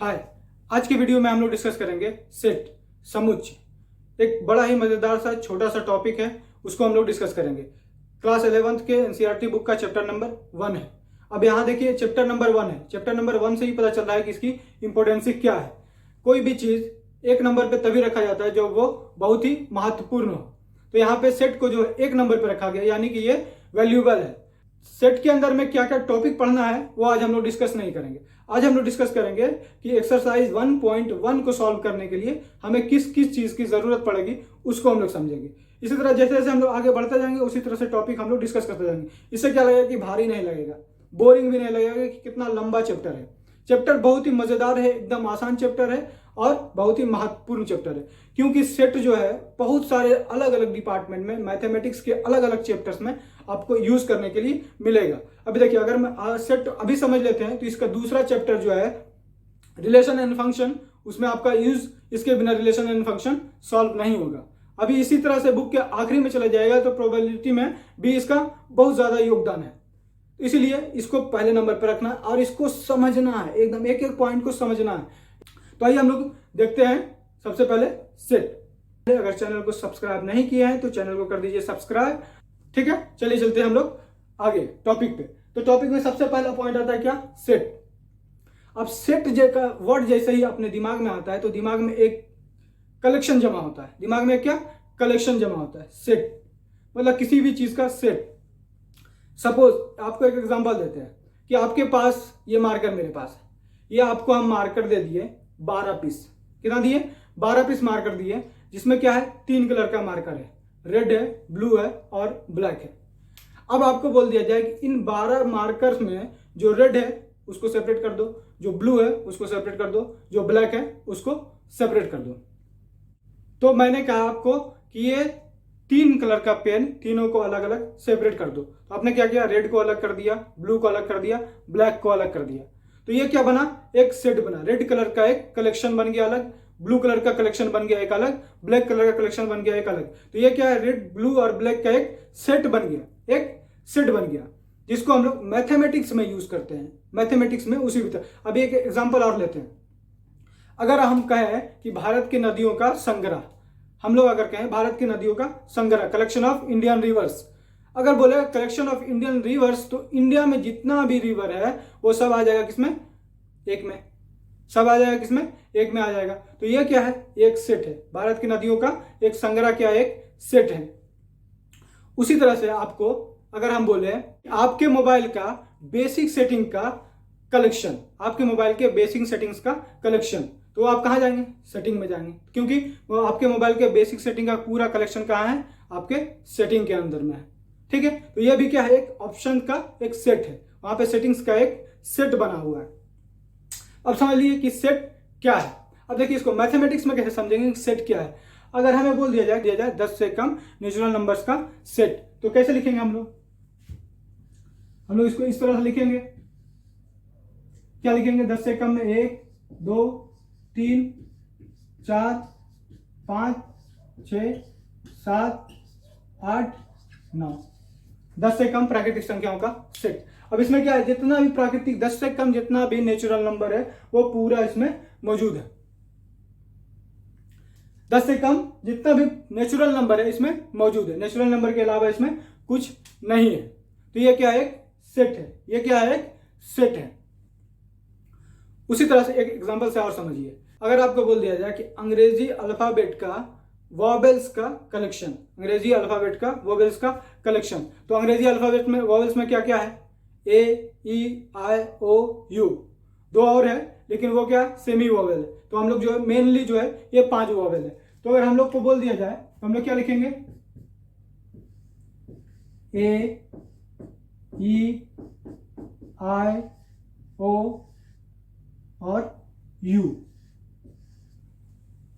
हाय। आज की वीडियो में हम लोग डिस्कस करेंगे सेट समुच्चय। एक बड़ा ही मजेदार सा छोटा सा टॉपिक है, उसको हम लोग डिस्कस करेंगे। क्लास 11th के एनसीईआरटी बुक का चैप्टर नंबर 1 है। अब यहाँ देखिए चैप्टर नंबर 1 है। चैप्टर नंबर 1 से ही पता चल रहा है कि इसकी इंपोर्टेंस क्या है। कोई भी चीज एक नंबर पे तभी रखा जाता है जब वो बहुत ही महत्वपूर्ण हो। तो यहाँ पे सेट को जो एक नंबर पे रखा गया, यानी कि ये वैल्यूएबल है। सेट के अंदर में क्या क्या टॉपिक पढ़ना है वो आज हम लोग डिस्कस नहीं करेंगे। आज हम लोग डिस्कस करेंगे कि एक्सरसाइज 1.1 को सॉल्व करने के लिए हमें किस किस चीज की जरूरत पड़ेगी, उसको हम लोग समझेंगे। इसी तरह जैसे जैसे हम लोग आगे बढ़ते जाएंगे उसी तरह से टॉपिक हम लोग डिस्कस करते जाएंगे। इससे क्या लगेगा कि भारी नहीं लगेगा, बोरिंग भी नहीं लगेगा कि कितना लंबा चैप्टर है। चैप्टर बहुत ही मजेदार है, एकदम आसान चैप्टर है और बहुत ही महत्वपूर्ण चैप्टर है, क्योंकि सेट जो है बहुत सारे अलग अलग डिपार्टमेंट में, मैथमेटिक्स के अलग अलग चैप्टर्स में आपको यूज करने के लिए मिलेगा। अभी देखिए, अगर मैं सेट अभी समझ लेते हैं तो इसका दूसरा चैप्टर जो है रिलेशन एंड फंक्शन, उसमें आपका यूज इसके बिना रिलेशन एंड फंक्शन सॉल्व नहीं होगा। अभी इसी तरह से बुक के आखिरी में चला जाएगा तो प्रोबेबिलिटी में भी इसका बहुत ज्यादा योगदान है। इसलिए इसको पहले नंबर पर रखना है और इसको समझना है, एकदम एक एक पॉइंट को समझना है। तो आइए हम लोग देखते हैं सबसे पहले सेट। अगर चैनल को सब्सक्राइब नहीं किया है तो चैनल को कर दीजिए सब्सक्राइब। ठीक है, चलिए चलते हैं हम लोग आगे टॉपिक पे। तो टॉपिक में सबसे पहला पॉइंट आता है क्या? सेट। अब सेट का वर्ड जैसे ही अपने दिमाग में आता है तो दिमाग में एक कलेक्शन जमा होता है। दिमाग में क्या कलेक्शन जमा होता है? सेट मतलब किसी भी चीज का सेट। सपोज आपको एक एग्जांपल देते हैं कि आपके पास ये मार्कर मेरे पास है, ये आपको हम मार्कर दे दिए 12 पीस। कितना दिए? 12 पीस मार्कर दिए, जिसमें क्या है 3 कलर का मार्कर है, रेड है, ब्लू है और ब्लैक है। अब आपको बोल दिया जाए कि इन 12 मार्कर्स में जो रेड है उसको सेपरेट कर दो, जो ब्लू है उसको सेपरेट कर दो, जो ब्लैक है उसको सेपरेट कर दो। तो मैंने कहा आपको कि ये 3 कलर का पेन, तीनों को अलग अलग सेपरेट कर दो। तो आपने क्या किया? रेड को अलग कर दिया, ब्लू को अलग कर दिया, ब्लैक को अलग कर दिया। तो ये क्या बना? एक सेट बना। रेड कलर का एक कलेक्शन बन गया अलग, ब्लू कलर का कलेक्शन बन गया एक अलग, ब्लैक कलर का कलेक्शन बन गया एक अलग। तो ये क्या है? रेड, ब्लू और ब्लैक का एक सेट बन गया, एक सेट बन गया, जिसको हम लोग मैथमेटिक्स में यूज करते हैं। मैथमेटिक्स में उसी तरह। अभी एक एग्जांपल और लेते हैं। अगर हम कहें कि भारत की नदियों का संग्रह, हम लोग अगर कहें भारत की नदियों का संग्रह, कलेक्शन ऑफ इंडियन रिवर्स, अगर बोले कलेक्शन ऑफ इंडियन रिवर्स, तो इंडिया में जितना भी रिवर है वो सब आ जाएगा किसमें? एक में। सब आ जाएगा किसमें? एक में आ जाएगा। तो ये क्या है? एक सेट है। भारत की नदियों का एक संग्रह क्या है? एक सेट है। उसी तरह से आपको अगर हम बोले आपके मोबाइल का बेसिक सेटिंग का कलेक्शन, आपके मोबाइल के बेसिक सेटिंग्स का कलेक्शन, तो आप कहां जाएंगे? सेटिंग में जाएंगे, क्योंकि वो आपके मोबाइल के बेसिक सेटिंग का पूरा कलेक्शन कहां है? आपके सेटिंग के अंदर में है। ठीक है, तो ये भी क्या है? एक ऑप्शन का एक सेट है, वहां पे सेटिंग्स का एक सेट बना हुआ है। अब समझ लीजिए कि सेट क्या है। अब देखिए इसको मैथमेटिक्स में कैसे समझेंगे कि सेट क्या है। अगर हमें बोल दिया जाए 10 से कम नेचुरल नंबर्स का सेट, तो कैसे लिखेंगे हम लोग? हम लोग इसको इस तरह से लिखेंगे। क्या लिखेंगे? 10 से कम में 1, 2, 3, 4, 5, 6, 7, 8, 9। 10 से कम प्राकृतिक संख्याओं का सेट। अब इसमें क्या है? जितना भी प्राकृतिक 10 से कम जितना भी नेचुरल नंबर है वो पूरा इसमें मौजूद है। 10 से कम जितना भी नेचुरल नंबर है इसमें मौजूद है। नेचुरल नंबर के अलावा इसमें कुछ नहीं है। तो ये क्या है? एक सेट है। ये क्या है? एक सेट है। उसी तरह से एक एग्जांपल से और समझिए। अगर आपको बोल दिया जाए कि अंग्रेजी अल्फाबेट का वॉवेल्स का कलेक्शन, अंग्रेजी अल्फाबेट का वॉवेल्स का कलेक्शन, तो अंग्रेजी अल्फाबेट में वॉवेल्स में क्या क्या है? ए, ई, आई, ओ, यू। 2 और है, लेकिन वो क्या? सेमी वॉवेल है। तो हम लोग जो है मेनली जो है ये 5 वॉवेल है। तो अगर हम लोग को बोल दिया जाए तो हम लोग क्या लिखेंगे? ए, ई, आई, ओ और यू।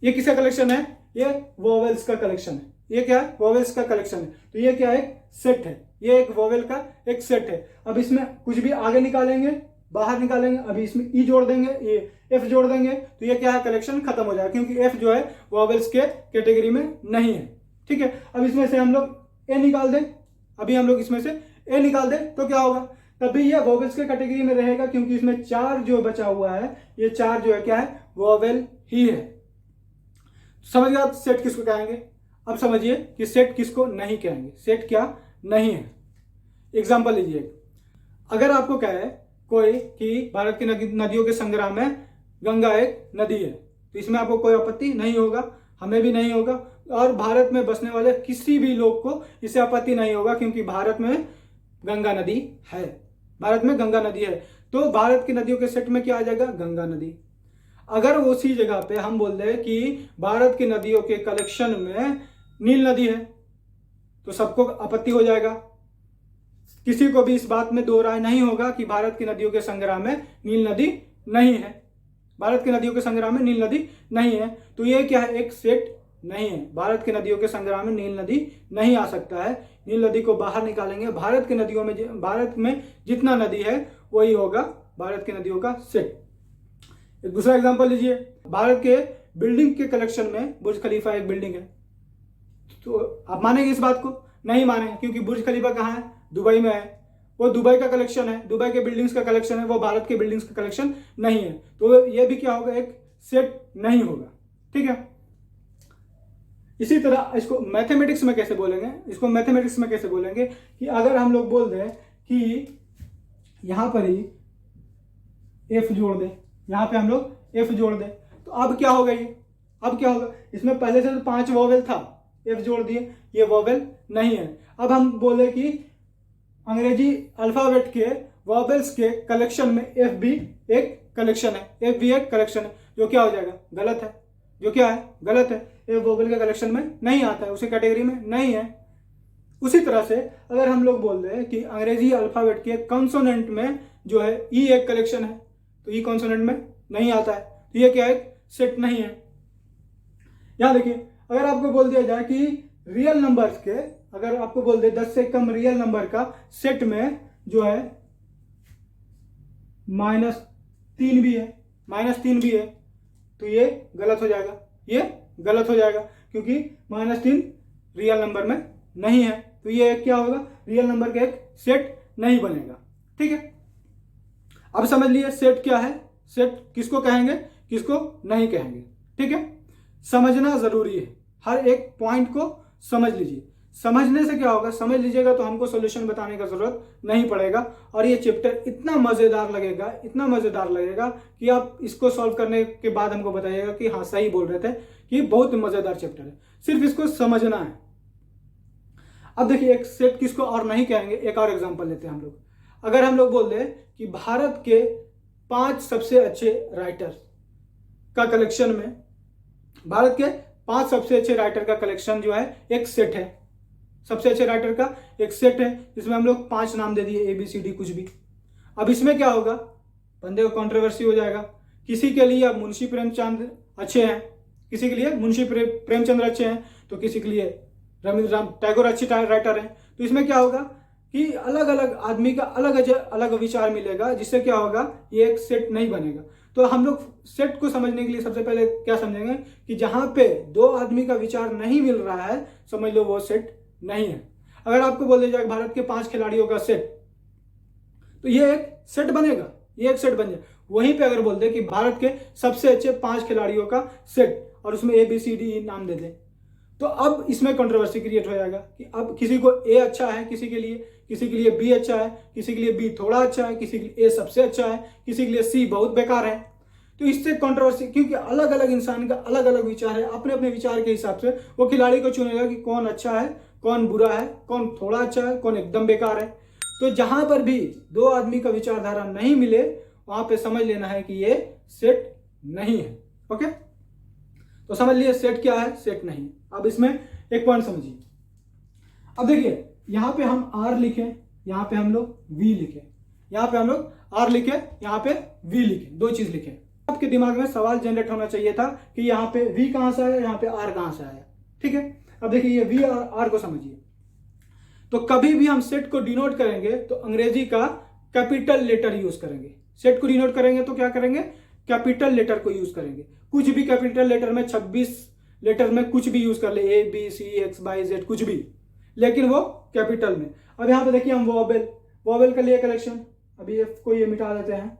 ये किसका कलेक्शन है? ये वोवेल्स का कलेक्शन है। ये क्या है? वोवेल्स का कलेक्शन है। तो ये क्या है? एक सेट है। ये एक वोवेल का एक सेट है। अब इसमें कुछ भी आगे निकालेंगे, बाहर निकालेंगे, अभी इसमें ई जोड़ देंगे, ये एफ जोड़ देंगे, तो ये क्या है? कलेक्शन खत्म हो जाएगा, क्योंकि एफ जो है वोवेल्स के कैटेगरी में नहीं है। ठीक है, अब इसमें से हम लोग ए निकाल दें। अभी हम लोग इसमें से ए निकाल दें तो क्या होगा? तभी ये वोवेल्स के कैटेगरी में रहेगा, क्योंकि इसमें 4 जो बचा हुआ है, ये 4 जो है क्या है, वोवेल ही है। समझ गए आप सेट किसको कहेंगे। अब समझिए कि सेट किसको नहीं कहेंगे, सेट क्या नहीं है। एग्जाम्पल लीजिए, अगर आपको कहे कोई कि भारत की नदियों के संग्रह में गंगा एक नदी है, तो इसमें आपको कोई आपत्ति नहीं होगा, हमें भी नहीं होगा, और भारत में बसने वाले किसी भी लोग को इससे आपत्ति नहीं होगा, क्योंकि भारत में गंगा नदी है, भारत में गंगा नदी है। तो भारत की नदियों के सेट में क्या आ जाएगा, गंगा नदी। अगर उसी जगह पे हम बोल दें कि भारत की नदियों के कलेक्शन में नील नदी है, तो सबको आपत्ति हो जाएगा, किसी को भी इस बात में दो राय नहीं होगा कि भारत की नदियों के संग्रह में नील नदी नहीं है, भारत की नदियों के संग्रह में नील नदी नहीं है। तो ये क्या है, एक सेट नहीं है, भारत की नदियों के संग्रह में नील नदी नहीं आ सकता है। नील नदी को बाहर निकालेंगे, भारत की नदियों में, भारत में जितना नदी है वही होगा भारत की नदियों का सेट। एक दूसरा एग्जांपल लीजिए, भारत के बिल्डिंग के कलेक्शन में बुर्ज खलीफा एक बिल्डिंग है। तो आप मानेंगे इस बात को? नहीं मानेंगे, क्योंकि बुर्ज खलीफा कहाँ है, दुबई में है, वो दुबई का कलेक्शन है, दुबई के बिल्डिंग्स का कलेक्शन है, वो भारत के बिल्डिंग्स का कलेक्शन नहीं है। तो ये भी क्या होगा, एक सेट नहीं होगा। ठीक है, इसी तरह इसको मैथमेटिक्स में कैसे बोलेंगे, इसको मैथमेटिक्स में कैसे बोलेंगे कि अगर हम लोग बोल दें कि यहां पर ही एफ जोड़ दें, यहां पे हम लोग एफ जोड़ दें, तो अब क्या होगा, ये अब क्या होगा, इसमें पहले से तो 5 वोवेल था, एफ जोड़ दिए, ये वोवेल नहीं है। अब हम बोले कि अंग्रेजी अल्फाबेट के वोवेल्स के कलेक्शन में एफ भी एक कलेक्शन है, एफ भी एक कलेक्शन है, जो क्या हो जाएगा, गलत है, जो क्या है, गलत है, एफ वोवेल के कलेक्शन में नहीं आता है, उसी कैटेगरी में नहीं है। उसी तरह से अगर हम लोग बोल रहे हैं कि अंग्रेजी अल्फाबेट के कॉन्सोनेंट में जो है ई एक कलेक्शन है, तो ई कॉन्सोनेंट में नहीं आता है, तो ये क्या है, सेट नहीं है। यहां देखिए, अगर आपको बोल दिया जाए कि रियल नंबर्स के, अगर आपको बोल दे 10 से कम रियल नंबर का सेट में जो है -3 भी है, -3 भी है, तो ये गलत हो जाएगा, ये गलत हो जाएगा, क्योंकि -3 रियल नंबर में नहीं है, तो ये क्या होगा, रियल नंबर का एक सेट नहीं बनेगा। ठीक है, अब समझ लिए सेट क्या है, सेट किसको कहेंगे, किसको नहीं कहेंगे। ठीक है, समझना जरूरी है, हर एक पॉइंट को समझ लीजिए, समझने से क्या होगा, समझ लीजिएगा तो हमको सॉल्यूशन बताने का जरूरत नहीं पड़ेगा, और ये चैप्टर इतना मजेदार लगेगा, इतना मजेदार लगेगा कि आप इसको सॉल्व करने के बाद हमको बताइएगा कि हाँ सही बोल रहे थे, कि बहुत मजेदार चैप्टर है, सिर्फ इसको समझना है। अब देखिए, एक सेट किसको और नहीं कहेंगे, एक और एग्जांपल लेते हैं हम लोग। अगर हम लोग बोल दें कि भारत के 5 सबसे अच्छे राइटर का कलेक्शन में, भारत के 5 सबसे अच्छे राइटर का कलेक्शन जो है एक सेट है, सबसे अच्छे राइटर का एक सेट है, जिसमें हम लोग 5 नाम दे दिए, ABCD कुछ भी। अब इसमें क्या होगा, बंदे को कंट्रोवर्सी हो जाएगा, किसी के लिए अब मुंशी प्रेमचंद अच्छे हैं, किसी के लिए मुंशी प्रेमचंद्र अच्छे हैं, तो किसी के लिए रविंद्रनाथ टैगोर अच्छे राइटर हैं। तो इसमें क्या होगा कि अलग अलग आदमी का अलग अलग विचार मिलेगा, जिससे क्या होगा, ये एक सेट नहीं बनेगा। तो हम लोग सेट को समझने के लिए सबसे पहले क्या समझेंगे कि जहां पे 2 आदमी का विचार नहीं मिल रहा है, समझ लो वो सेट नहीं है। अगर आपको बोल दिया जाए भारत के 5 खिलाड़ियों का सेट, तो ये एक सेट बनेगा, ये एक सेट बन जाए। वहीं पे अगर बोल दे कि भारत के सबसे अच्छे 5 खिलाड़ियों का सेट, और उसमें ABCD नाम दे दे, तो अब इसमें कंट्रोवर्सी क्रिएट हो जाएगा कि अब किसी को A अच्छा है, किसी के लिए B अच्छा है, किसी के लिए B थोड़ा अच्छा है, किसी के लिए A सबसे अच्छा है, किसी के लिए C बहुत बेकार है। तो इससे कंट्रोवर्सी, क्योंकि अलग अलग इंसान का अलग अलग विचार है, अपने अपने विचार के हिसाब से वो खिलाड़ी को चुनेगा कि कौन अच्छा है, कौन बुरा है, कौन थोड़ा अच्छा है, कौन एकदम बेकार है। तो जहां पर भी 2 आदमी का विचारधारा नहीं मिले, वहां पे समझ लेना है कि ये सेट नहीं है। ओके, तो समझ लिए सेट क्या है, सेट नहीं। अब इसमें एक पॉइंट समझिए। अब देखिए, यहां पे हम R लिखे, यहां पे हम लोग V लिखे, यहां पे हम लोग R लिखे, यहां पे V लिखे, 2 चीज लिखे। आपके दिमाग में सवाल जनरेट होना चाहिए था कि यहाँ पे V कहां से आया, यहाँ पे R कहां से आया। ठीक है, अब देखिए ये V और R को समझिए। तो कभी भी हम सेट को डिनोट करेंगे तो अंग्रेजी का कैपिटल लेटर यूज करेंगे। सेट को डिनोट करेंगे तो क्या करेंगे, कैपिटल लेटर को यूज करेंगे। कुछ भी कैपिटल लेटर में 26 लेटर में कुछ भी यूज कर ले, A B C X Y Z कुछ भी, लेकिन वो कैपिटल में। अब यहाँ पे देखिए हम वॉवेल का लिए कलेक्शन, अभी एफ को ये मिटा देते हैं।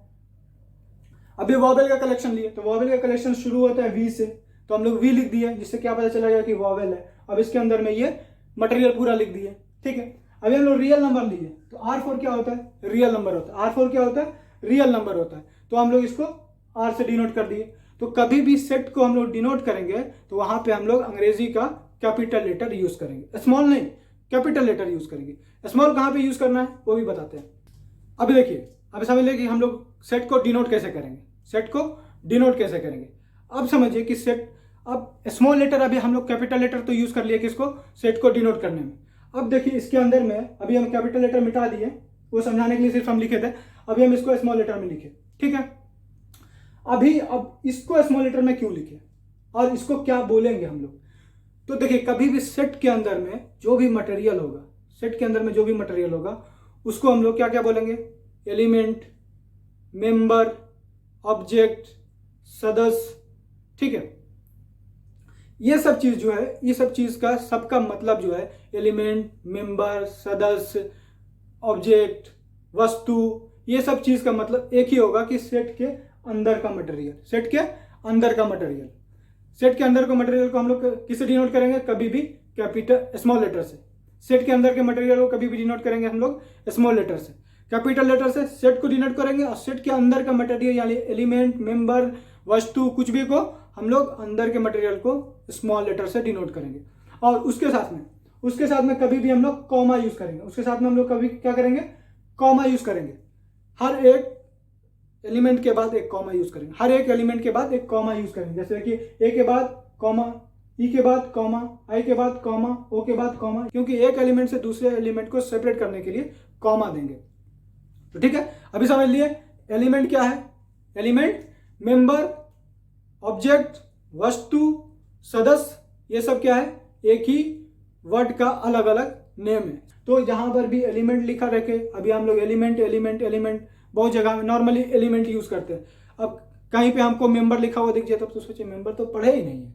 अभी वॉवेल का कलेक्शन लिए, तो वॉवेल का कलेक्शन शुरू होता है वी से, तो हम लोग वी लिख दिए, जिससे क्या पता चलेगा कि वॉवेल है। अब इसके अंदर में ये मटेरियल पूरा लिख दिए, ठीक है। अभी हम लोग रियल नंबर लिए, तो R4 क्या होता है, रियल नंबर होता है। R4 क्या होता है, रियल नंबर होता है, तो हम लोग इसको R से डिनोट कर दिए। तो कभी भी सेट को हम लोग डिनोट करेंगे तो वहां पे हम लोग अंग्रेजी का कैपिटल लेटर यूज करेंगे, स्मॉल नहीं, कैपिटल लेटर यूज करेंगे। स्मॉल कहाँ पे यूज करना है वो भी बताते हैं। अभी देखिए, अभी समझ लें कि हम लोग सेट को डिनोट कैसे करेंगे, सेट को डिनोट कैसे करेंगे। अब समझिए कि सेट, अब स्मॉल लेटर, अभी हम लोग कैपिटल लेटर तो यूज कर लिए किसको, सेट को डिनोट करने में। अब देखिए इसके अंदर में अभी हम कैपिटल लेटर मिटा दिए, वो समझाने के लिए सिर्फ हम लिखे थे, अभी हम इसको स्मॉल लेटर में लिखे, ठीक है। अभी अब इसको स्मॉल लेटर में क्यों लिखे और इसको क्या बोलेंगे हम लोग, तो देखिए कभी भी सेट के अंदर में जो भी मटेरियल होगा, सेट के अंदर में जो भी मटेरियल होगा उसको हम लोग क्या क्या बोलेंगे, एलिमेंट, मेंबर, ऑब्जेक्ट, सदस्य, ठीक है। ये सब चीज जो है, ये सब चीज का सबका मतलब जो है एलिमेंट, मेंबर, सदस्य, ऑब्जेक्ट, वस्तु, ये सब चीज का मतलब एक ही होगा कि सेट के अंदर का मटेरियल, सेट के अंदर का मटेरियल। सेट के अंदर का मटेरियल को हम लोग किससे डिनोट करेंगे, कभी भी कैपिटल स्मॉल लेटर से। सेट के अंदर के मटेरियल को कभी भी डिनोट करेंगे हम लोग स्मॉल लेटर से। कैपिटल लेटर से सेट को डिनोट करेंगे और सेट के अंदर का मटेरियल यानी एलिमेंट, मेंबर, वस्तु, कुछ भी को हम लोग अंदर के मटेरियल को स्मॉल लेटर से डिनोट करेंगे। और उसके साथ में कभी भी हम लोग कॉमा यूज करेंगे, उसके साथ में हम लोग कभी क्या करेंगे, कॉमा यूज करेंगे। हर एक एलिमेंट के बाद एक कॉमा यूज करेंगे, हर एक एलिमेंट के बाद एक कॉमा यूज करेंगे। जैसे कि ए के बाद कॉमा, ई के बाद कॉमा, आई के बाद कॉमा, ओ के बाद कॉमा, क्योंकि एक एलिमेंट से दूसरे एलिमेंट को सेपरेट करने के लिए कॉमा देंगे। तो ठीक है, अभी समझ लिए एलिमेंट क्या है, एलिमेंट, मेंबर, ऑब्जेक्ट, वस्तु, सदस्य, ये सब क्या है, एक ही वर्ड का अलग अलग नेम है। तो जहां पर भी एलिमेंट लिखा रखे, अभी हम लोग एलिमेंट एलिमेंट एलिमेंट बहुत जगह नॉर्मली एलिमेंट यूज करते हैं। अब कहीं पे हमको मेंबर लिखा हुआ दिख जाए तब तो सोचे मेंबर तो पढ़े ही नहीं है,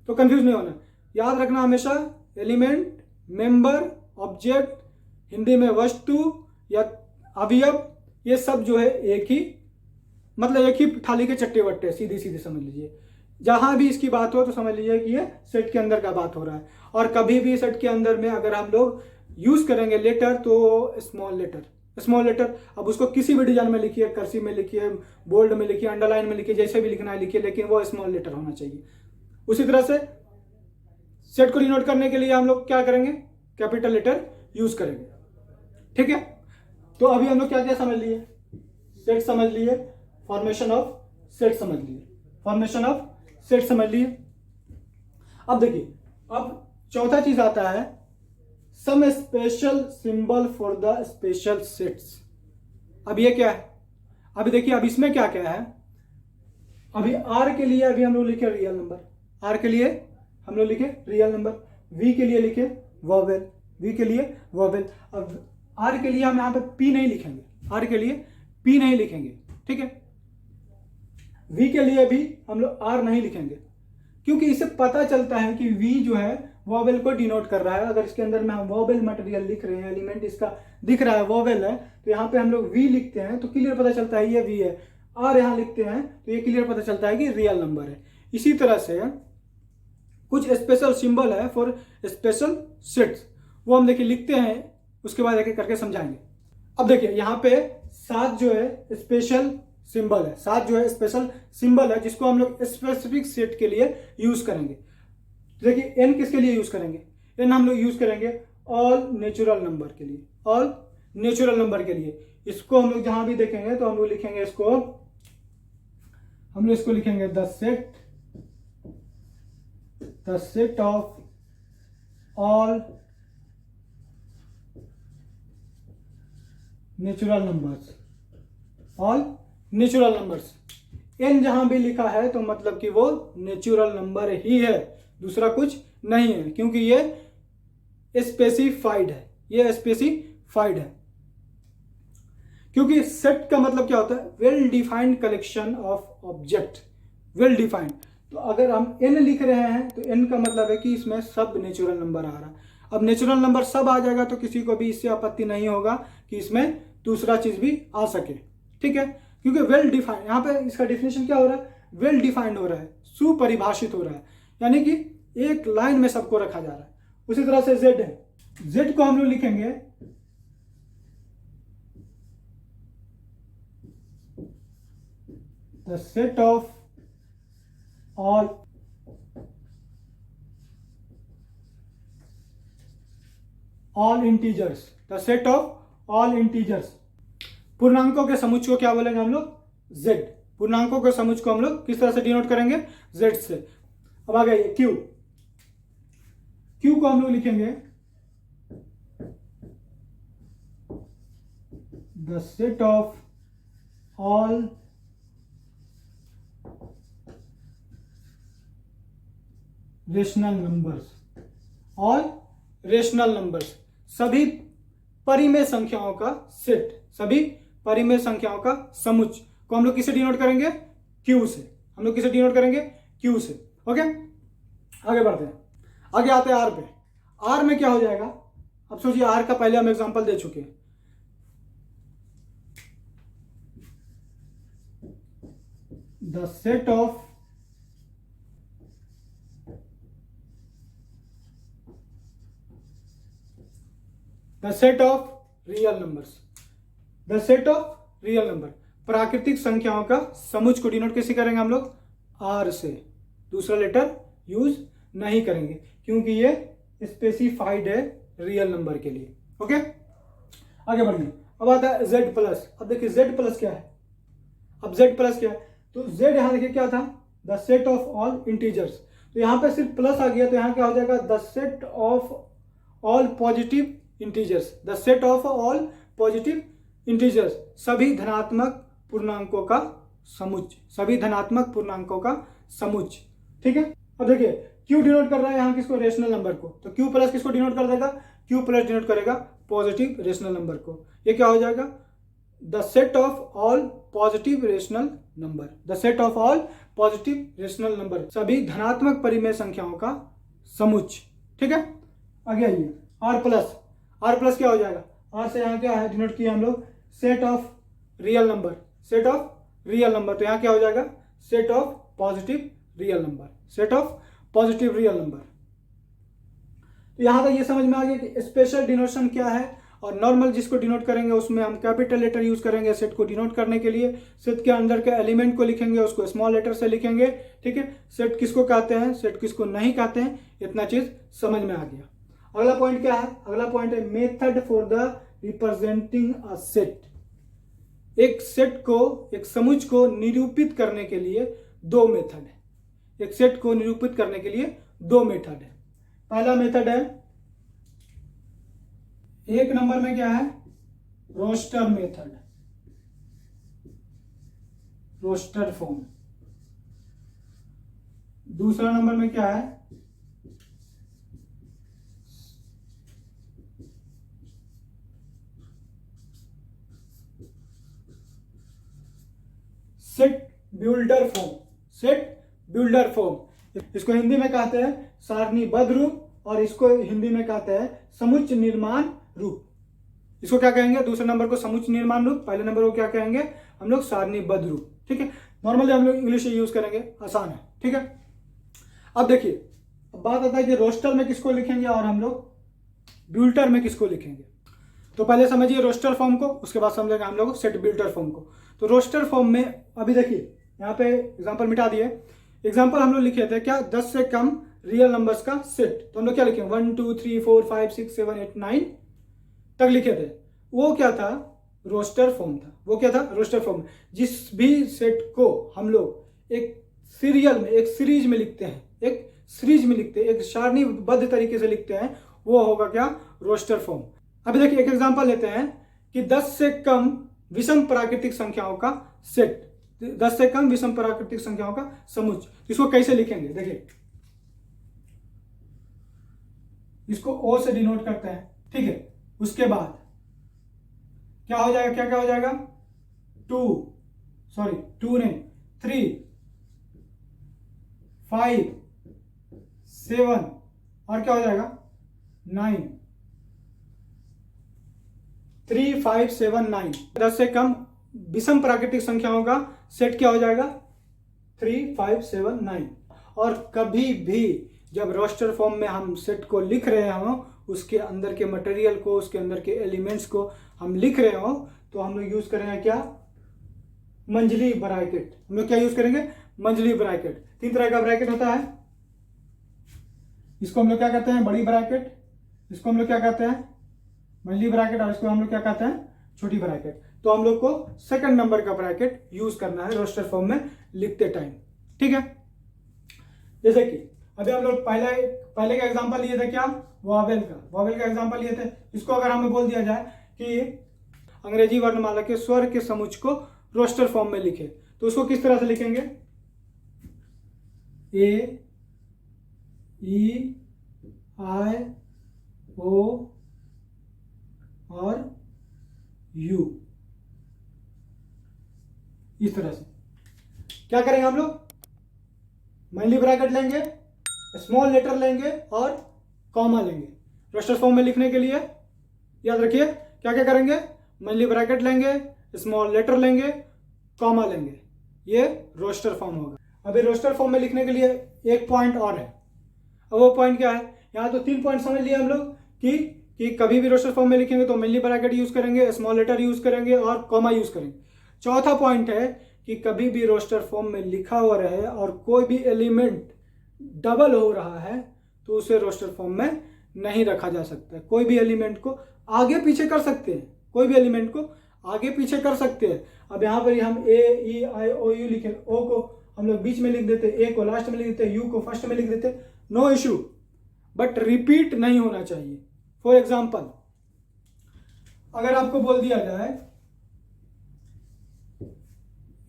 तो कंफ्यूज नहीं होना। याद रखना हमेशा एलिमेंट, मेंबर, ऑब्जेक्ट, हिंदी में वस्तु या अवयव, ये सब जो है एक ही, मतलब एक ही थाली के चट्टे वट्टे, सीधी सीधी समझ लीजिए। जहां भी इसकी बात हो तो समझ लीजिए कि ये सेट के अंदर का बात हो रहा है। और कभी भी सेट के अंदर में अगर हम लोग यूज करेंगे लेटर तो स्मॉल लेटर, स्मॉल लेटर। अब उसको किसी भी डिजाइन में लिखिए, कर्सिव में लिखिए, बोल्ड में लिखिए, अंडरलाइन में लिखिए, जैसे भी लिखना है लिखिए, लेकिन वो स्मॉल लेटर होना चाहिए। उसी तरह से सेट को डिनोट करने के लिए हम लोग क्या करेंगे, कैपिटल लेटर यूज करेंगे, ठीक है। तो अभी हम लोग क्या क्या समझ लिए, सेट समझ लिए, फॉर्मेशन ऑफ सेट समझ लिए, फॉर्मेशन ऑफ सेट समझ लिए। अब देखिए, अब चौथा चीज आता है some special symbol for the special sets. अब ये क्या है, अभी देखिए, अब इसमें क्या क्या है। अभी आर के लिए अभी हम लोग लिखे रियल नंबर, आर के लिए हम लोग लिखे रियल नंबर, वी के लिए लिखे वॉवेल, वी के लिए वॉवेल। अब आर के लिए हम यहां पे पी नहीं लिखेंगे, आर के लिए पी नहीं लिखेंगे, ठीक है। वी के लिए भी हम लोग आर नहीं लिखेंगे, क्योंकि इससे पता चलता है कि वी जो है वॉवेल को डिनोट कर रहा है। अगर इसके अंदर में हम वॉवेल मटेरियल लिख रहे हैं, एलिमेंट इसका दिख रहा है वॉवेल है, तो यहाँ पे हम लोग वी लिखते हैं तो क्लियर पता चलता है ये वी है। आर यहाँ लिखते हैं तो ये क्लियर पता चलता है कि रियल नंबर है। इसी तरह से कुछ स्पेशल सिंबल है फॉर स्पेशल सेट्स, वो हम देखिए लिखते हैं, उसके बाद एक करके समझाएंगे। अब देखिए यहाँ पे 7 जो है स्पेशल सिंबल है, 7 जो है स्पेशल सिंबल है, जिसको हम लोग स्पेसिफिक सेट के लिए यूज करेंगे। देखिए एन किसके लिए यूज करेंगे, एन हम लोग यूज करेंगे ऑल नेचुरल नंबर के लिए, ऑल नेचुरल नंबर के लिए। इसको हम लोग जहां भी देखेंगे तो हम लोग लिखेंगे इसको, हम लोग इसको लिखेंगे the set of all natural numbers, all natural numbers. N जहां भी लिखा है तो मतलब कि वो नेचुरल नंबर ही है, दूसरा कुछ नहीं है, क्योंकि ये स्पेसिफाइड है, ये स्पेसिफाइड है। क्योंकि सेट का मतलब क्या होता है, well defined collection of object, well defined. तो अगर हम एन लिख रहे हैं तो एन का मतलब है कि इसमें सब नेचुरल नंबर आ रहा है। अब नेचुरल नंबर सब आ जाएगा तो किसी को भी इससे आपत्ति नहीं होगा कि इसमें दूसरा चीज भी आ सके, ठीक है, क्योंकि वेल डिफाइंड, यहाँ पे इसका डिफिनेशन क्या हो रहा है, वेल डिफाइंड हो रहा है, सुपरिभाषित हो रहा है, यानी कि एक लाइन में सबको रखा जा रहा है। उसी तरह से जेड है, जेड को हम लोग लिखेंगे the set of all integers, the set of all integers. पूर्णांकों के समुच्चय को क्या बोलेंगे हम लोग, z। पूर्णांकों के समुच्चय को हम लोग किस तरह से डिनोट करेंगे, z से। अब आ गया q, q को हम लोग लिखेंगे the set of all rational numbers, all rational numbers, सभी परिमेय संख्याओं का सेट, सभी परिमेय संख्याओं का समुच्चय को हम लोग किसे डिनोट करेंगे, Q से। हम लोग किसे डिनोट करेंगे, Q से। ओके, आगे बढ़ते हैं, आगे आते हैं R पे। R में क्या हो जाएगा, अब सोचिए R का पहले हम एग्जांपल दे चुके हैं, the set of the set of real numbers, the set of real number, प्राकृतिक संख्याओं का समुच्चय को डिनोट कैसे करेंगे हम लोग, आर से। दूसरा लेटर यूज नहीं करेंगे क्योंकि ये स्पेसिफाइड है रियल नंबर के लिए। ओके, आगे बढ़िए। अब आता है जेड प्लस। अब देखिए जेड प्लस क्या है, अब जेड प्लस क्या है, तो जेड यहां देखिए क्या था, the set of all integers, तो यहां पे सिर्फ प्लस आ गया तो यहां क्या हो जाएगा, the set of all positive integers, the set of all positive integers, सभी धनात्मक पूर्णांकों का समुच्चय, सभी धनात्मक पूर्णांकों का समुच्चय। ठीक है, अब देखिए क्यू डिनोट कर रहा है यहाँ किसको, रेशनल नंबर को, तो क्यू प्लस किसको डिनोट कर देगा, क्यू प्लस डिनोट करेगा पॉजिटिव रेशनल नंबर को। ये क्या हो जाएगा, the set of all positive rational number, the set of all positive rational number, सभी धनात्मक परिमेय संख्याओं का समुच्चय। ठीक है, आगे आइए आर प्लस। आर प्लस क्या हो जाएगा, आर से यहाँ क्या है डिनोट किया हम लोग, set of real number, set of real number, तो यहाँ क्या हो जाएगा, set of positive real number, set of positive real number. तो यहां तक ये समझ में आ गया कि स्पेशल डिनोशन क्या है, और नॉर्मल जिसको डिनोट करेंगे उसमें हम कैपिटल लेटर यूज करेंगे सेट को डिनोट करने के लिए, सेट के अंदर के एलिमेंट को लिखेंगे उसको स्मॉल लेटर से लिखेंगे। ठीक है, सेट किसको कहते हैं, सेट किसको नहीं कहते हैं, इतना चीज समझ में आ गया। अगला पॉइंट क्या है, अगला पॉइंट है method for the representing a set. एक सेट को, एक समुच्चय को निरूपित करने के लिए दो मेथड है, एक सेट को निरूपित करने के लिए दो मेथड है। पहला मेथड है, एक नंबर में क्या है, रोस्टर मेथड, रोस्टर फॉर्म। दूसरा नंबर में क्या है, set builder form, set builder form. इसको हिंदी में कहते हैं सारणीबद्ध रूप, और इसको हिंदी में कहते हैं समुच्चय निर्माण रूप। इसको क्या कहेंगे, दूसरे नंबर को समुच्चय निर्माण रूप, पहले नंबर को क्या कहेंगे हम लोग, सारणीबद्ध रूप। ठीक है, नॉर्मली हम लोग इंग्लिश यूज करेंगे, आसान है। ठीक है, अब देखिए अब बात आता है कि रोस्टर में किसको लिखेंगे और हम लोग बिल्डर में किसको लिखेंगे। तो पहले समझिए रोस्टर फॉर्म को, उसके बाद समझेंगे हम लोग सेट बिल्डर फॉर्म को। तो रोस्टर फॉर्म में अभी देखिए यहाँ पे एग्जांपल मिटा दिए, एग्जांपल हम लोग लिखे थे क्या, 10 से कम रियल नंबर्स का सेट, तो हम लोग क्या लिखे 1 2 3 4 5 6 7 8 9 तक लिखे थे। वो क्या था, रोस्टर फॉर्म था। वो क्या था, रोस्टर फॉर्म। जिस भी सेट को हम लोग एक सीरियल में, एक सीरीज में लिखते हैं, एक सीरीज में लिखते हैं, एक सारणीबद्ध तरीके से लिखते हैं, वो होगा क्या, रोस्टर फॉर्म। अभी देखिए एक एग्जांपल लेते हैं कि 10 से कम विषम प्राकृतिक संख्याओं का सेट, 10 से कम विषम प्राकृतिक संख्याओं का समुच्चय। इसको कैसे लिखेंगे, देखिए इसको ओ से डिनोट करते हैं। ठीक है, उसके बाद क्या हो जाएगा, क्या क्या हो जाएगा, 2 नहीं 3 5 7 और क्या हो जाएगा 9, 3, 5, 7, 9। 10 से कम विषम प्राकृतिक संख्याओं का सेट क्या हो जाएगा? 3, 5, 7, 9। और कभी भी जब रोस्टर फॉर्म में हम सेट को लिख रहे हों, उसके अंदर के मटेरियल को, उसके अंदर के एलिमेंट्स को हम लिख रहे हों, तो हम लोग यूज करेंगे क्या? मंझली ब्रैकेट। हम लोग क्या यूज करेंगे? मंझली ब्रैकेट। 3 तरह का ब्रैकेट होता है। इसको हम लोग क्या कहते हैं? बड़ी ब्रैकेट। इसको हम लोग क्या कहते हैं? मंझली ब्रैकेट। और इसको हम लोग क्या कहते हैं? छोटी ब्रैकेट। तो हम लोग को सेकंड नंबर का ब्रैकेट यूज करना है रोस्टर फॉर्म में लिखते टाइम। ठीक है, जैसे कि अभी हम लोग पहले का एग्जांपल लिए थे क्या? वॉवेल का एग्जांपल लिए थे। इसको अगर हमें बोल दिया जाए कि अंग्रेजी वर्णमाला के स्वर के समुच्च को रोस्टर फॉर्म में लिखे, तो उसको किस तरह से लिखेंगे? ए, ई, आई, ओ और यू। इस तरह से क्या करेंगे हम लोग? मंझली ब्रैकेट लेंगे, स्मॉल लेटर लेंगे और कॉमा लेंगे। रोस्टर फॉर्म में लिखने के लिए याद रखिए क्या क्या करेंगे? मंझली ब्रैकेट लेंगे, स्मॉल लेटर लेंगे, कॉमा लेंगे। ये रोस्टर फॉर्म होगा। अभी रोस्टर फॉर्म में लिखने के लिए एक पॉइंट और है। अब वो पॉइंट क्या है? यहाँ तो 3 पॉइंट समझ लिए हम लोग कि कभी भी रोस्टर फॉर्म में लिखेंगे तो मंझली ब्रैकेट यूज करेंगे, स्मॉल लेटर यूज करेंगे और कॉमा यूज करेंगे। चौथा पॉइंट है कि कभी भी रोस्टर फॉर्म में लिखा हुआ रहे और कोई भी एलिमेंट डबल हो रहा है तो उसे रोस्टर फॉर्म में नहीं रखा जा सकता। कोई भी एलिमेंट को आगे पीछे कर सकते हैं, कोई भी एलिमेंट को आगे पीछे कर सकते हैं। अब यहाँ पर हम ए, ई, आई, ओ, यू लिखे, ओ को हम लोग बीच में लिख देते, ए को लास्ट में लिख देते, यू को फर्स्ट में लिख देते, नो इश्यू, बट रिपीट नहीं होना चाहिए। फॉर एग्जाम्पल, अगर आपको बोल दिया जाए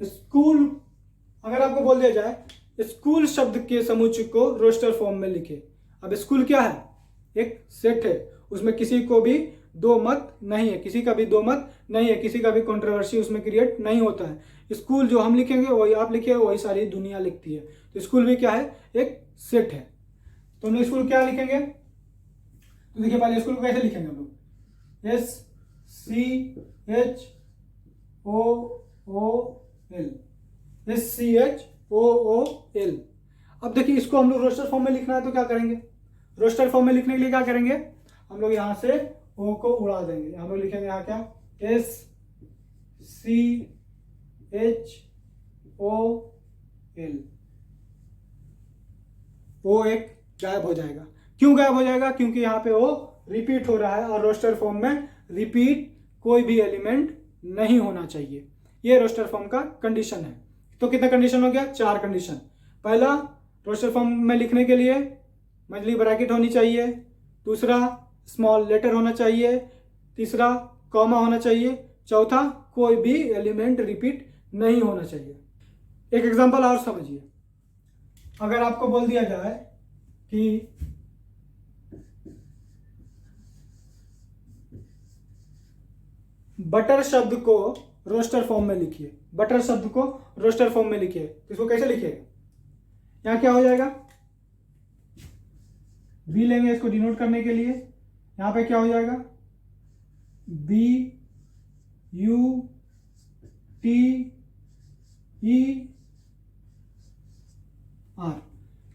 स्कूल, अगर आपको बोल दिया जाए स्कूल शब्द के समुच्चय को रोस्टर फॉर्म में लिखे। अब स्कूल क्या है? एक सेट है, उसमें किसी को भी दो मत नहीं है, किसी का भी दो मत नहीं है, किसी का भी कंट्रोवर्सी उसमें क्रिएट नहीं होता है। स्कूल जो हम लिखेंगे वही आप लिखिए, वही सारी दुनिया लिखती है। तो स्कूल भी क्या है? एक सेट है। तो हम लोग स्कूल क्या लिखेंगे? तो देखिए पहले स्कूल को कैसे लिखेंगे हम लोग? SCHOOL। अब देखिए इसको हम लोग रोस्टर फॉर्म में लिखना है तो क्या करेंगे? रोस्टर फॉर्म में लिखने के लिए क्या करेंगे? हम लोग यहां से ओ को उड़ा देंगे। हम लोग लिखेंगे यहाँ क्या? SCHOL। ओ एक गायब हो जाएगा। क्यों गायब हो जाएगा? क्योंकि यहाँ पे ओ रिपीट हो रहा है और रोस्टर फॉर्म में रिपीट कोई भी एलिमेंट नहीं होना चाहिए। ये रोस्टर फॉर्म का कंडीशन है। तो कितना कंडीशन हो गया? 4 कंडीशन। पहला, रोस्टर फॉर्म में लिखने के लिए मंझली ब्रैकेट होनी चाहिए। दूसरा, स्मॉल लेटर होना चाहिए। तीसरा, कॉमा होना चाहिए। चौथा, कोई भी एलिमेंट रिपीट नहीं होना चाहिए। एक एग्जांपल और समझिए। अगर आपको बोल दिया जाए कि बटर शब्द को रोस्टर फॉर्म में लिखिए, बटर शब्द को रोस्टर फॉर्म में लिखिए, तो इसको कैसे लिखिएगा? यहां क्या हो जाएगा? बी लेंगे इसको डिनोट करने के लिए। यहां पे क्या हो जाएगा? BUTTER।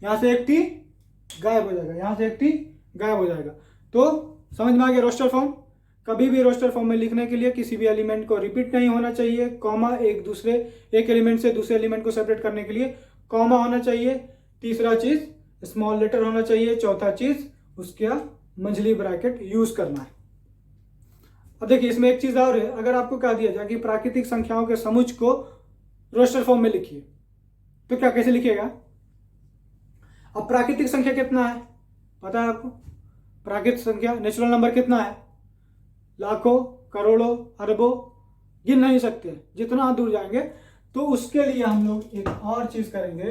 यहां से एक टी गायब हो जाएगा, यहां से एक टी गायब हो जाएगा। तो समझ में आ गया रोस्टर फॉर्म? कभी भी रोस्टर फॉर्म में लिखने के लिए किसी भी एलिमेंट को रिपीट नहीं होना चाहिए। कॉमा एक एलिमेंट से दूसरे एलिमेंट को सेपरेट करने के लिए कॉमा होना चाहिए। तीसरा चीज स्मॉल लेटर होना चाहिए। चौथा चीज उसका मंझली ब्रैकेट यूज करना है। अब देखिए इसमें एक चीज और है। अगर आपको कह दिया जाए कि प्राकृतिक संख्याओं के समुच्चय को रोस्टर फॉर्म में लिखिए, तो क्या कैसे लिखिएगा? अब प्राकृतिक संख्या कितना है पता है आपको? प्राकृतिक संख्या नेचुरल नंबर कितना है? लाखों, करोड़ों, अरबों, गिन नहीं सकते। जितना दूर जाएंगे तो उसके लिए हम लोग एक और चीज करेंगे।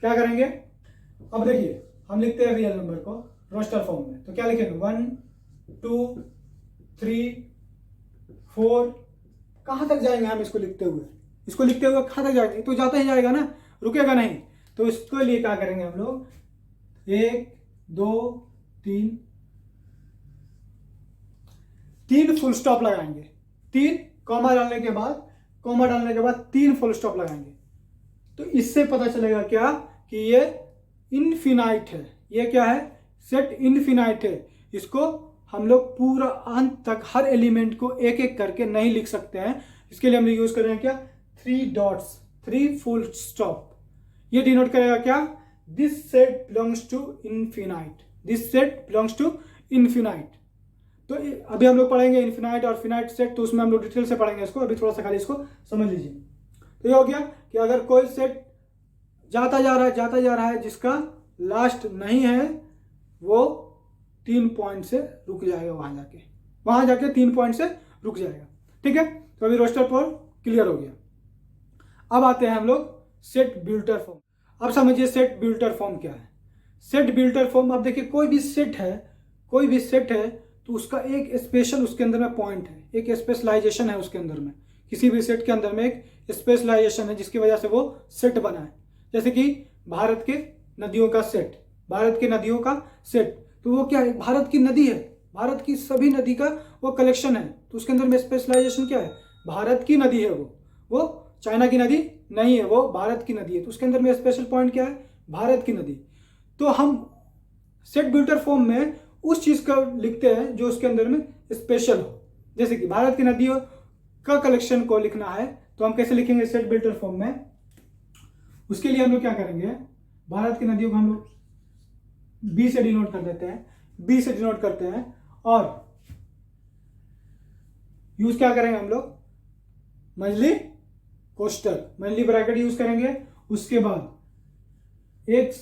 क्या करेंगे? अब देखिए हम लिखते हैं रियल नंबर को रोस्टर फॉर्म में, तो क्या लिखेंगे? 1 2 3 4। कहां तक जाएंगे हम इसको लिखते हुए? इसको लिखते हुए कहां तक जाएंगे? तो जाता ही जाएगा ना, रुकेगा नहीं। तो इसके लिए क्या करेंगे हम लोग? 1 2 3 3 फुल स्टॉप लगाएंगे, 3 कॉमा डालने के बाद 3 फुल स्टॉप लगाएंगे। तो इससे पता चलेगा क्या कि ये इनफिनाइट है। ये क्या है? सेट इनफिनाइट है। इसको हम लोग पूरा अंत तक हर एलिमेंट को एक एक करके नहीं लिख सकते हैं। इसके लिए हम यूज कर रहे हैं क्या? 3 डॉट्स, 3 फुल स्टॉप। ये डिनोट करेगा क्या? This set belongs to infinite, this set belongs to infinite. तो अभी हम लोग पढ़ेंगे इनफिनाइट और फिनाइट सेट, तो उसमें हम लोग डिटेल से पढ़ेंगे इसको। अभी थोड़ा सा खाली इसको समझ लीजिए। तो ये हो गया कि अगर कोई सेट जाता जा रहा है जिसका लास्ट नहीं है, वो 3 पॉइंट से रुक जाएगा, वहां जाके 3 पॉइंट से रुक जाएगा। ठीक है, तो अभी रोस्टर पर क्लियर हो गया। अब आते हैं हम लोग सेट बिल्टर फॉर्म। अब समझिए सेट बिल्टर फॉर्म क्या है। सेट बिल्टर फॉर्म, अब देखिए कोई भी सेट है तो उसका एक स्पेशल उसके अंदर में पॉइंट है, एक स्पेशलाइजेशन है उसके अंदर में। किसी भी सेट के अंदर में एक स्पेशलाइजेशन है जिसकी वजह से वो सेट बना है। जैसे कि भारत के नदियों का सेट, तो वो क्या है? भारत की नदी है, भारत की सभी नदी का वो कलेक्शन है, तो उसके अंदर में स्पेशलाइजेशन क्या है? भारत की नदी है, वो चाइना की नदी नहीं है, वो भारत की नदी है, तो उसके अंदर में स्पेशल पॉइंट क्या है? भारत की नदी। तो हम सेट बिल्टर फॉर्म में उस चीज का लिखते हैं जो उसके अंदर में स्पेशल हो। जैसे कि भारत की नदियों का कलेक्शन को लिखना है, तो हम कैसे लिखेंगे सेट बिल्टर फॉर्म में? उसके लिए हम लोग क्या करेंगे? भारत की नदियों को हम लोग बी से डिनोट करते हैं, और यूज क्या करेंगे हम लोग? मंझली कोष्टक, मंझली ब्रैकेट यूज करेंगे। उसके बाद एक्स,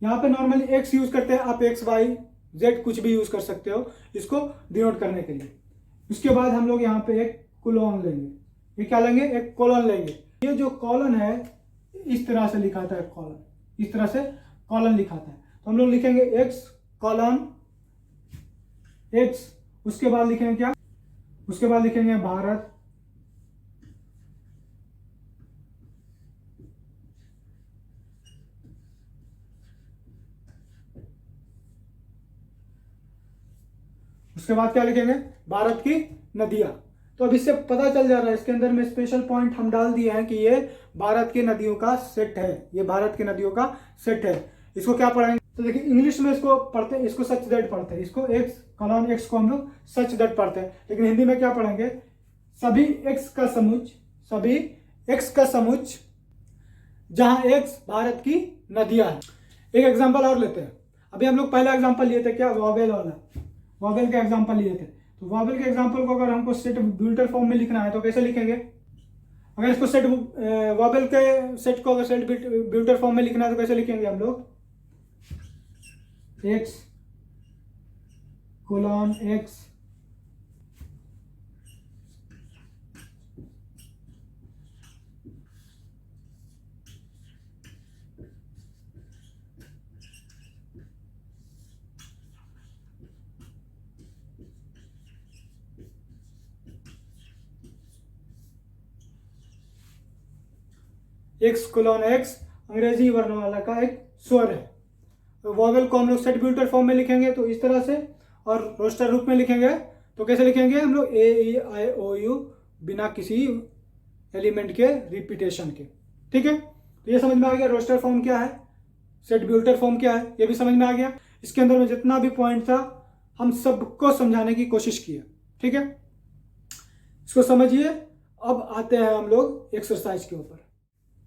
यहां पे नॉर्मली एक्स यूज करते हैं, आप एक्स वाई जेड कुछ भी यूज कर सकते हो इसको डिनोट करने के लिए। उसके बाद हम लोग यहाँ पे एक कोलन लेंगे। ये क्या लेंगे? एक कोलन लेंगे। ये जो कॉलन है इस तरह से लिखाता है, कॉलन इस तरह से कॉलन लिखाता है, तो हम लोग लिखेंगे एक्स कॉलन एक्स। उसके बाद लिखेंगे क्या? उसके बाद लिखेंगे भारत, उसके बाद क्या लिखेंगे? भारत की नदियां। तो अब इससे पता चल जा रहा है, इसके अंदर में स्पेशल पॉइंट हम डाल दिए हैं कि ये भारत की नदियों का सेट है, ये भारत की नदियों का सेट है। इसको क्या पढ़ेंगे? तो देखिए इंग्लिश में इसको पढ़ते हैं, इसको सच दैट पढ़ते हैं, इसको एक्स कॉलन एक्स को हम लोग सच दैट पढ़ते हैं। लेकिन हिंदी में क्या पढ़ेंगे? सभी एक्स का समुच जहां एक्स भारत की नदियां हैं। एक एग्जांपल और लेते हैं। अभी हम लोग पहला एग्जांपल लिए थे क्या? वॉवेल वाला, वॉवेल का एग्जांपल लिए थे। तो वॉवेल के एग्जांपल को अगर हमको सेट बिल्टर फॉर्म में लिखना है तो कैसे लिखेंगे? अगर इसको सेट वॉवेल के सेट को अगर सेट बिल्टर फॉर्म में लिखना है तो कैसे लिखेंगे हम लोग? X colon x x colon x अंग्रेजी वर्णमाला का एक स्वर है। तो वॉवेल को हम लोग सेट बिल्टर फॉर्म में लिखेंगे तो इस तरह से, और रोस्टर रूप में लिखेंगे तो कैसे लिखेंगे हम लोग? ए ई आई ओ यू, बिना किसी एलिमेंट के रिपीटेशन के। ठीक है, तो ये समझ में आ गया रोस्टर फॉर्म क्या है, सेट बिल्टर फॉर्म क्या है, ये भी समझ में आ गया। इसके अंदर में जितना भी पॉइंट था हम सबको समझाने की कोशिश की है। ठीक है, इसको समझिए। अब आते हैं हम लोग एक्सरसाइज के ऊपर।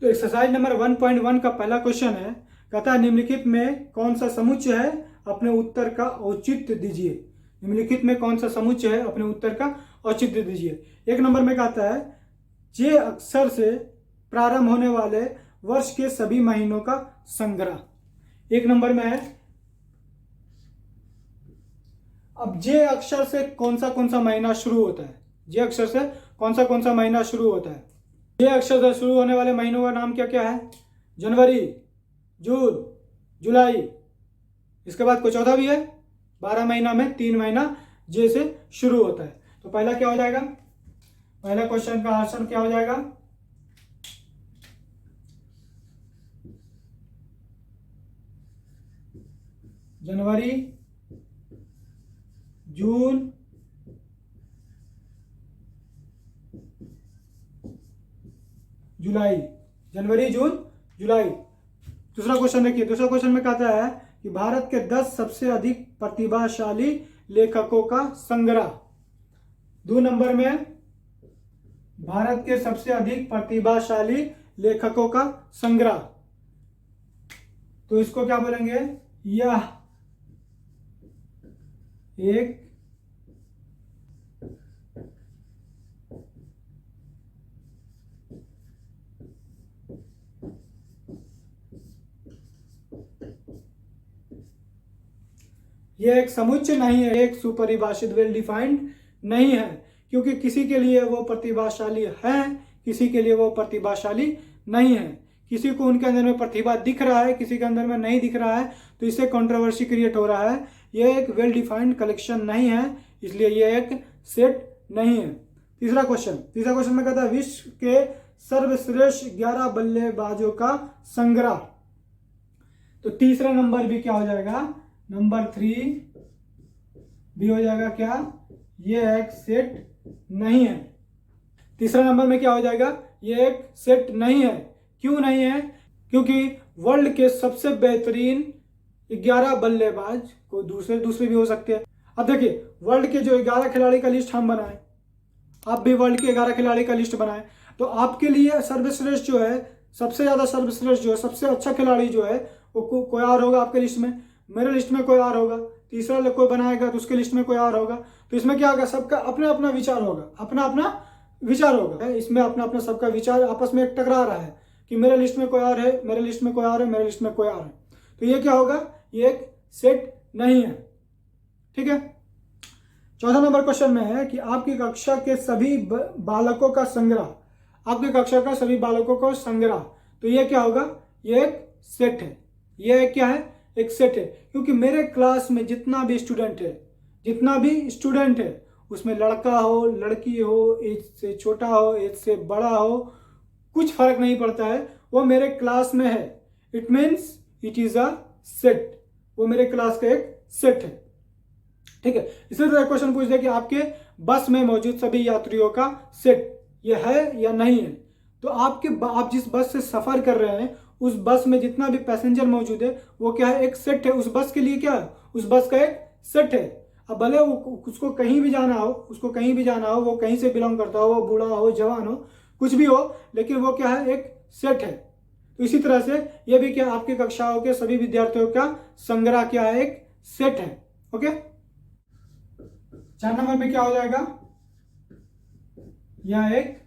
तो एक्सरसाइज नंबर 1.1 का पहला क्वेश्चन है, कहता है निम्नलिखित में कौन सा समुच्चय है, अपने उत्तर का औचित्य दीजिए। निम्नलिखित में कौन सा समुच्चय है, अपने उत्तर का औचित्य दीजिए। एक नंबर में कहता है जे अक्षर से प्रारंभ होने वाले वर्ष के सभी महीनों का संग्रह। एक नंबर में है। अब जे अक्षर से कौन सा महीना शुरू होता है? जे अक्षर से कौन सा महीना शुरू होता है? जे अक्षर से शुरू होने वाले महीनों का नाम क्या क्या है? जनवरी, जून, जुलाई। इसके बाद कोई चौथा भी है। 12 महीना में 3 महीना जे से शुरू होता है। तो पहला क्या हो जाएगा? पहला क्वेश्चन का आंसर क्या हो जाएगा? जनवरी, जून, जुलाई, जनवरी, जून, जुलाई। दूसरा क्वेश्चन देखिए, दूसरा क्वेश्चन में कहता है कि भारत के 10 सबसे अधिक प्रतिभाशाली लेखकों का संग्रह। 2 नंबर में भारत के सबसे अधिक प्रतिभाशाली लेखकों का संग्रह, तो इसको क्या बोलेंगे, यह एक यह एक समुच्चय नहीं है, एक सुपरिभाषित वेल डिफाइंड नहीं है, क्योंकि किसी के लिए वो प्रतिभाशाली है, किसी के लिए वो प्रतिभाशाली नहीं है। किसी को उनके अंदर में प्रतिभा दिख रहा है, किसी के अंदर में नहीं दिख रहा है, तो इससे कंट्रोवर्सी क्रिएट हो रहा है। यह एक वेल डिफाइंड कलेक्शन नहीं है, इसलिए यह एक सेट नहीं है। तीसरा क्वेश्चन में कहता है विश्व के सर्वश्रेष्ठ 11 बल्लेबाजों का संग्रह। तो तीसरा नंबर भी क्या हो जाएगा, नंबर 3 भी हो जाएगा क्या, ये एक सेट नहीं है। तीसरा नंबर में क्या हो जाएगा, ये एक सेट नहीं है। क्यों नहीं है, क्योंकि वर्ल्ड के सबसे बेहतरीन 11 बल्लेबाज को दूसरे भी हो सकते हैं। अब देखिए, वर्ल्ड के जो 11 खिलाड़ी का लिस्ट हम बनाए, आप भी वर्ल्ड के 11 खिलाड़ी का लिस्ट बनाए, तो आपके लिए सर्वश्रेष्ठ जो है, सबसे ज्यादा सर्वश्रेष्ठ जो है, सबसे अच्छा खिलाड़ी जो है वो कोई और होगा आपके लिस्ट में, मेरे लिस्ट में कोई और होगा, तीसरा कोई बनाएगा तो उसके लिस्ट में कोई और होगा। तो इसमें क्या होगा, सबका अपना अपना विचार होगा, अपना अपना विचार होगा। इसमें अपना अपना सबका विचार आपस में टकरा रहा है कि मेरे लिस्ट में कोई और है, मेरे लिस्ट में कोई और है, मेरे लिस्ट में कोई और है। तो ये क्या होगा, ये एक सेट नहीं है। ठीक है। चौथा नंबर क्वेश्चन में है कि आपकी कक्षा के सभी बालकों का संग्रह, आपकी कक्षा का सभी बालकों का संग्रह, तो ये क्या होगा, ये एक सेट है। ये क्या है, एक सेट है, क्योंकि मेरे क्लास में जितना भी स्टूडेंट है उसमें लड़का हो, लड़की हो, एज से छोटा हो, एज से बड़ा हो, कुछ फर्क नहीं पड़ता है, वो मेरे क्लास में है। It means it is a set, वो मेरे क्लास का एक सेट है। ठीक है। इसी तरह क्वेश्चन पूछ दे कि आपके बस में मौजूद सभी यात्रियों का सेट ये है या नहीं है। तो आप जिस बस से सफर कर रहे हैं, उस बस में जितना भी पैसेंजर मौजूद है वो क्या है, एक सेट है। उस बस के लिए क्या है, उस बस का एक सेट है। अब भले उसको कहीं भी जाना हो, वो कहीं से बिलोंग करता हो, वो बूढ़ा हो, जवान हो, कुछ भी हो, लेकिन वो क्या है, एक सेट है। तो इसी तरह से ये भी क्या, आपकी कक्षाओं के सभी विद्यार्थियों का संग्रह क्या है, एक सेट है। ओके। 4 नंबर में क्या हो जाएगा, यह एक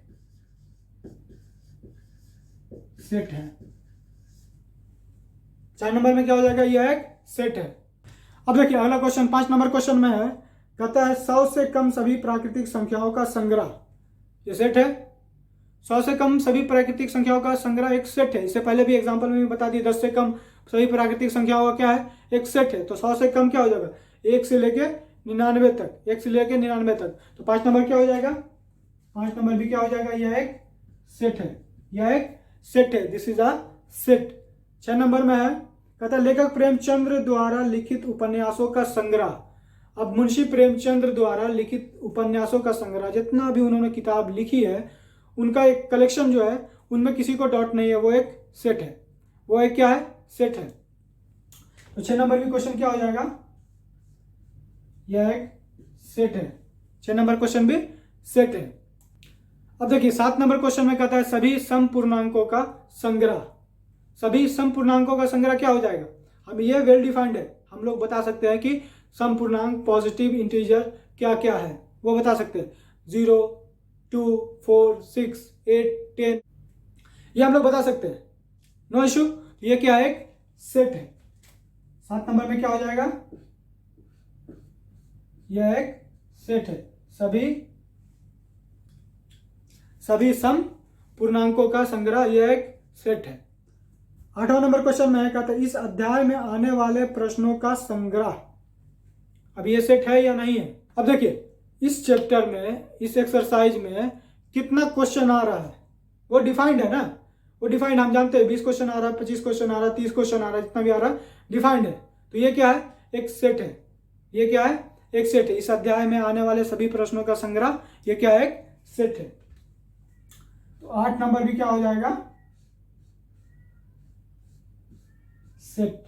सेट है। 4 नंबर में क्या हो जाएगा, यह एक सेट है। अब देखिए अगला क्वेश्चन 5 नंबर क्वेश्चन में है, कहता है 100 से कम सभी प्राकृतिक संख्याओं का संग्रह। ये सेट है। 100 से कम सभी प्राकृतिक संख्याओं का संग्रह एक सेट है। इससे पहले भी एग्जांपल में भी बता दिया, 10 से कम सभी प्राकृतिक संख्याओं का क्या है, एक सेट है। तो 100 से कम क्या हो जाएगा, 1 से लेके 99 तक, 1 से लेके 99 तक। तो 5 नंबर क्या हो जाएगा, 5 नंबर भी क्या हो जाएगा, यह एक सेट है, यह एक सेट है। This is a set. 6 number में है, कहता है लेखक प्रेमचंद्र द्वारा लिखित उपन्यासों का संग्रह। अब मुंशी प्रेमचंद्र द्वारा लिखित उपन्यासों का संग्रह, जितना भी उन्होंने किताब लिखी है उनका एक कलेक्शन जो है, उनमें किसी को डाउट नहीं है, वो एक सेट है, वो एक क्या है, सेट है। तो 6 नंबर भी क्वेश्चन क्या हो जाएगा, यह एक सेट है। 6 नंबर क्वेश्चन भी सेट है। अब देखिए 7 नंबर क्वेश्चन में कहता है सभी समपूर्णांकों का संग्रह। सभी समपूर्णांकों का संग्रह क्या हो जाएगा, हम ये वेल डिफाइंड है, हम लोग बता सकते हैं कि समपूर्णांक पॉजिटिव इंटीजर क्या क्या है, वो बता सकते हैं। 0, 2, 4, 6, 8, 10, ये हम लोग बता सकते हैं, नो इशू। ये क्या है, एक सेट है। 7 नंबर में क्या हो जाएगा, यह एक सेट है। सभी सम पूर्णांकों का संग्रह, यह एक सेट है। 8वां नंबर क्वेश्चन में कहता है इस अध्याय में आने वाले प्रश्नों का संग्रह। अब ये सेट है या नहीं है। अब देखिए इस चैप्टर में, इस एक्सरसाइज में कितना क्वेश्चन आ रहा है वो डिफाइंड है ना, वो डिफाइंड हम जानते हैं। 20 क्वेश्चन आ रहा है, 25 क्वेश्चन आ रहा है, 30 क्वेश्चन आ रहा है, जितना भी आ रहा है डिफाइंड है। तो ये क्या है, एक सेट है। ये क्या है, एक सेट है। इस अध्याय में आने वाले सभी प्रश्नों का संग्रह, ये क्या है, एक सेट है। तो 8 नंबर भी क्या हो जाएगा, सेट।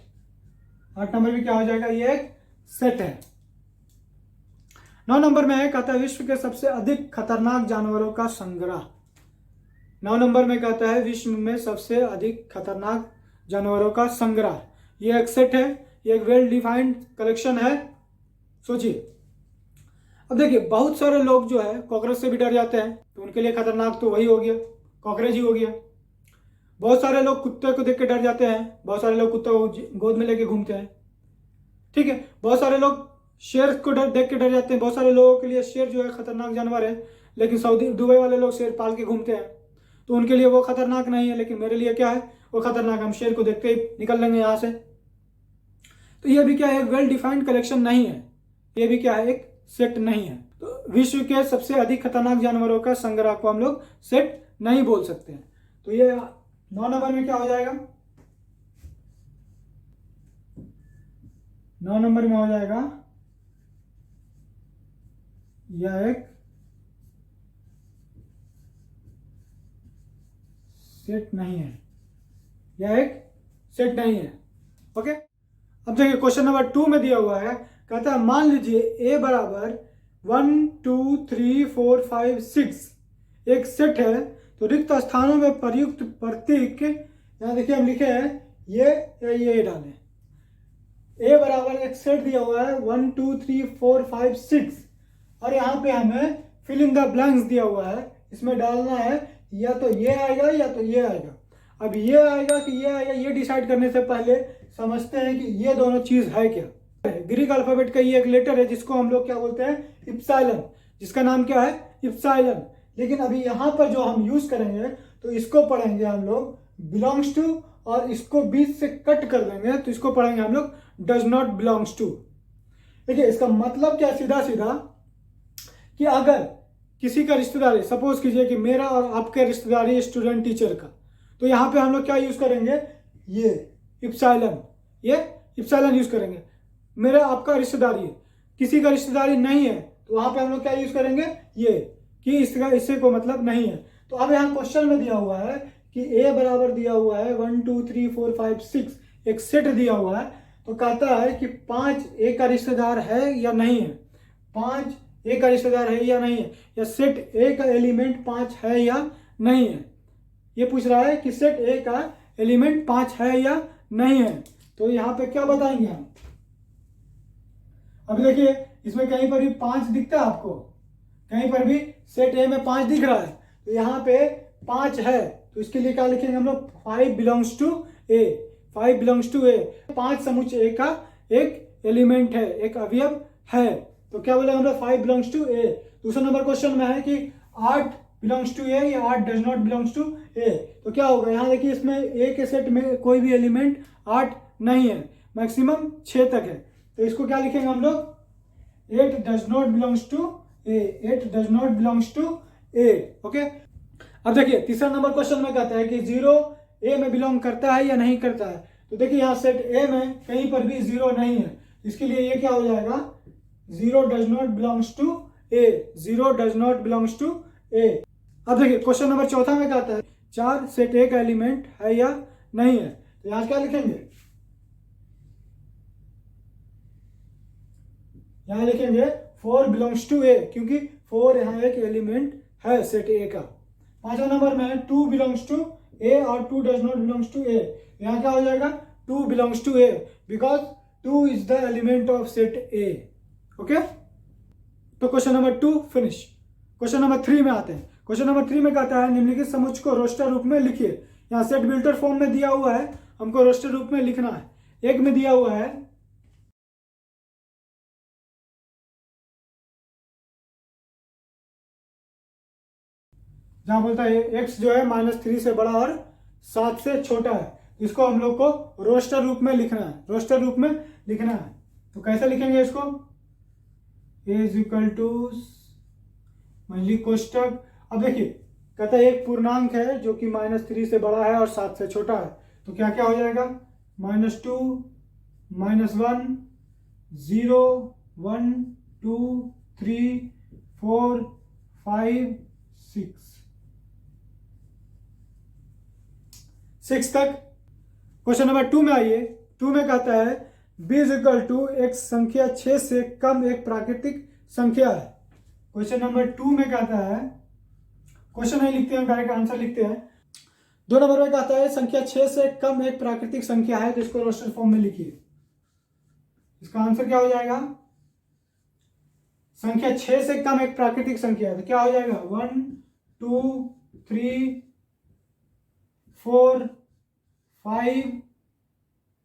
8 नंबर भी क्या हो जाएगा, ये एक सेट है। 9 नंबर में है, कहता है विश्व के सबसे अधिक खतरनाक जानवरों का संग्रह। 9 नंबर में कहता है विश्व में सबसे अधिक खतरनाक जानवरों का संग्रह। ये एक सेट है, ये एक वेल डिफाइंड कलेक्शन है। सोचिए, अब देखिए बहुत सारे लोग जो है कॉकरोच से भी डर जाते हैं, तो उनके लिए खतरनाक तो वही हो गया, कॉकरोच ही हो गया। बहुत सारे लोग कुत्ते को देख के डर जाते हैं, बहुत सारे लोग कुत्ते को गोद में लेके घूमते हैं, ठीक है। बहुत सारे लोग शेर को देख के डर जाते हैं, बहुत सारे लोगों के लिए शेर जो है खतरनाक जानवर है, लेकिन सऊदी दुबई वाले लोग शेर पाल के घूमते हैं, तो उनके लिए वो खतरनाक नहीं है। लेकिन मेरे लिए क्या है, वो खतरनाक। हम शेर को देखते ही निकल लेंगे यहाँ से। तो ये भी क्या है, एक वेल डिफाइंड कलेक्शन नहीं है, ये भी क्या है, एक सेट नहीं है। तो विश्व के सबसे अधिक खतरनाक जानवरों का संग्रह को हम लोग सेट नहीं बोल सकते हैं। तो ये 9 नंबर में क्या हो जाएगा, 9 नंबर में हो जाएगा यह एक सेट नहीं है, यह एक सेट नहीं है। ओके, अब देखिए क्वेश्चन नंबर 2 में दिया हुआ है, कहता है मान लीजिए a बराबर 1 2 3 4 5 6 एक सेट है, तो रिक्त स्थानों में प्रयुक्त प्रतीक, यहाँ देखिए हम लिखे हैं ये डालें। a बराबर एक सेट दिया हुआ है 1 2 3 4 5 6, और यहाँ पे हमें फिल इन द ब्लैंक्स दिया हुआ है, इसमें डालना है या तो ये आएगा या तो ये आएगा। अब ये आएगा कि ये आएगा, ये डिसाइड करने से पहले समझते हैं कि ये दोनों चीज है क्या। ग्रीक अल्फाबेट का ये एक लेटर है जिसको हम लोग क्या बोलते हैं, इप्सिलॉन, जिसका नाम क्या है, इप्सिलॉन। लेकिन अभी यहाँ पर जो हम यूज करेंगे तो इसको पढ़ेंगे हम लोग बिलोंग्स टू, और इसको बीच से कट कर देंगे तो इसको पढ़ेंगे हम लोग डज नॉट बिलोंग्स टू। देखिए इसका मतलब क्या, सीधा सीधा कि अगर किसी का रिश्तेदारी, सपोज कीजिए कि मेरा और आपका रिश्तेदारी स्टूडेंट टीचर का, तो यहाँ पे हम लोग क्या यूज करेंगे, ये इप्सिलॉन यूज करेंगे। मेरा आपका रिश्तेदारी है, किसी का रिश्तेदारी नहीं है, तो वहां पे हम लोग क्या यूज करेंगे, ये, कि इसका इससे को मतलब नहीं है। तो अब यहाँ क्वेश्चन में दिया हुआ है कि a बराबर दिया हुआ है 1 2 3 4 5 6, एक सेट दिया हुआ है, तो कहता है कि 5 a का रिश्तेदार है या नहीं है, 5 a का रिश्तेदार है या नहीं है, या सेट a का एलिमेंट 5 है या नहीं है। ये पूछ रहा है कि सेट a का एलिमेंट 5 है या नहीं है। तो यहाँ पे क्या बताएंगे हम, अब देखिए इसमें कहीं पर भी 5 दिखता है आपको, कहीं पर भी सेट ए में 5 दिख रहा है, तो यहाँ पे 5 है, तो इसके लिए क्या लिखेंगे हम लोग, 5 belongs to A, 5 belongs to A. 5 समुच्चय ए का एक एलिमेंट है, एक अवयव है, तो क्या बोलेंगे हम लोग, 5 बिलोंग्स टू ए। दूसरा नंबर क्वेश्चन में है कि 8 बिलोंग्स टू ए या 8 डज नॉट बिलोंग्स टू ए, तो क्या होगा, यहाँ देखिए इसमें ए के सेट में कोई भी एलिमेंट 8 नहीं है, मैक्सिमम 6 तक है, तो इसको क्या लिखेंगे हम लोग, 8 does not belongs to A, 8 does not belongs to A. Okay, अब देखिए तीसरा नंबर क्वेश्चन में कहता है कि 0 ए में बिलोंग करता है या नहीं करता है। तो देखिए यहाँ सेट ए में कहीं पर भी 0 नहीं है, इसके लिए ये क्या हो जाएगा, 0 does not belongs to A, 0 does not belongs to A. अब देखिए क्वेश्चन नंबर चौथा में कहता है 4 सेट ए का एलिमेंट है या नहीं है, तो यहाँ क्या लिखेंगे, यहाँ लिखेंगे 4 बिलोंग्स टू ए, क्योंकि 4 यहाँ एक एलिमेंट है सेट ए का। पांचवा नंबर में 2 बिलोंग्स टू ए और 2 does not belongs to A, यहाँ क्या हो जाएगा, 2 belongs to A, because 2 is the element of set A. Okay, तो question number 2 finish. Question number 3 में आते हैं। क्वेश्चन नंबर 3 में कहता है निम्नलिखित समुच्चय को रोस्टर रूप में लिखिए। यहाँ सेट बिल्टर फॉर्म में दिया हुआ है, हमको रोस्टर रूप में लिखना है। एक में दिया हुआ है जहां बोलता है x जो है -3 से बड़ा और 7 से छोटा है, इसको हम लोग को रोस्टर रूप में लिखना है, रोस्टर रूप में लिखना है। तो कैसे लिखेंगे इसको, a इज इक्वल टू मंझली कोष्टक। अब देखिए कहता है एक पूर्णांक है जो कि -3 से बड़ा है और 7 से छोटा है, तो क्या क्या हो जाएगा, -2 -1 0 1 2 3 4 5 6। 6 तक। क्वेश्चन नंबर 2 में आइए। 2 में कहता है b इज इक्वल टू एक संख्या 6 से कम एक प्राकृतिक संख्या है। क्वेश्चन नंबर 2 में कहता है, क्वेश्चन नहीं लिखते हैं, डायरेक्ट आंसर लिखते हैं। 2 नंबर में कहता है संख्या 6 से कम एक प्राकृतिक संख्या है, तो इसको रोस्टर फॉर्म में लिखिए। इसका आंसर क्या हो जाएगा? संख्या 6 से कम एक प्राकृतिक संख्या है तो क्या हो जाएगा? 1 2 3 4 5,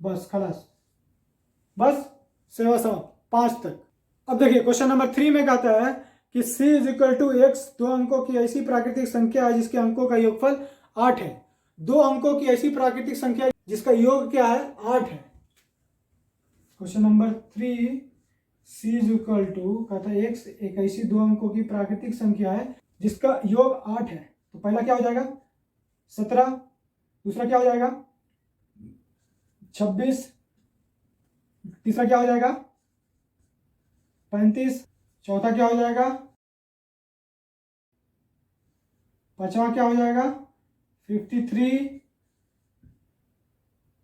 बस खलास, बस सेवा समाप्त, 5 तक। अब देखिए क्वेश्चन नंबर 3 में कहता है कि c is equal to x 2 अंकों की ऐसी प्राकृतिक संख्या है जिसके अंकों का योगफल 8 है। 2 अंकों की ऐसी प्राकृतिक संख्या जिसका योग क्या है? 8 है। Question number 3, c is equal to कहता है x एक ऐसी 2 अंकों की प्राकृतिक संख्या है जिसका योग 8 है। तो पहला क्या हो जाएगा? 17, दूसरा क्या हो जाएगा? 26, तीसरा क्या हो जाएगा? 35, चौथा क्या हो जाएगा? 5वां क्या हो जाएगा? 53,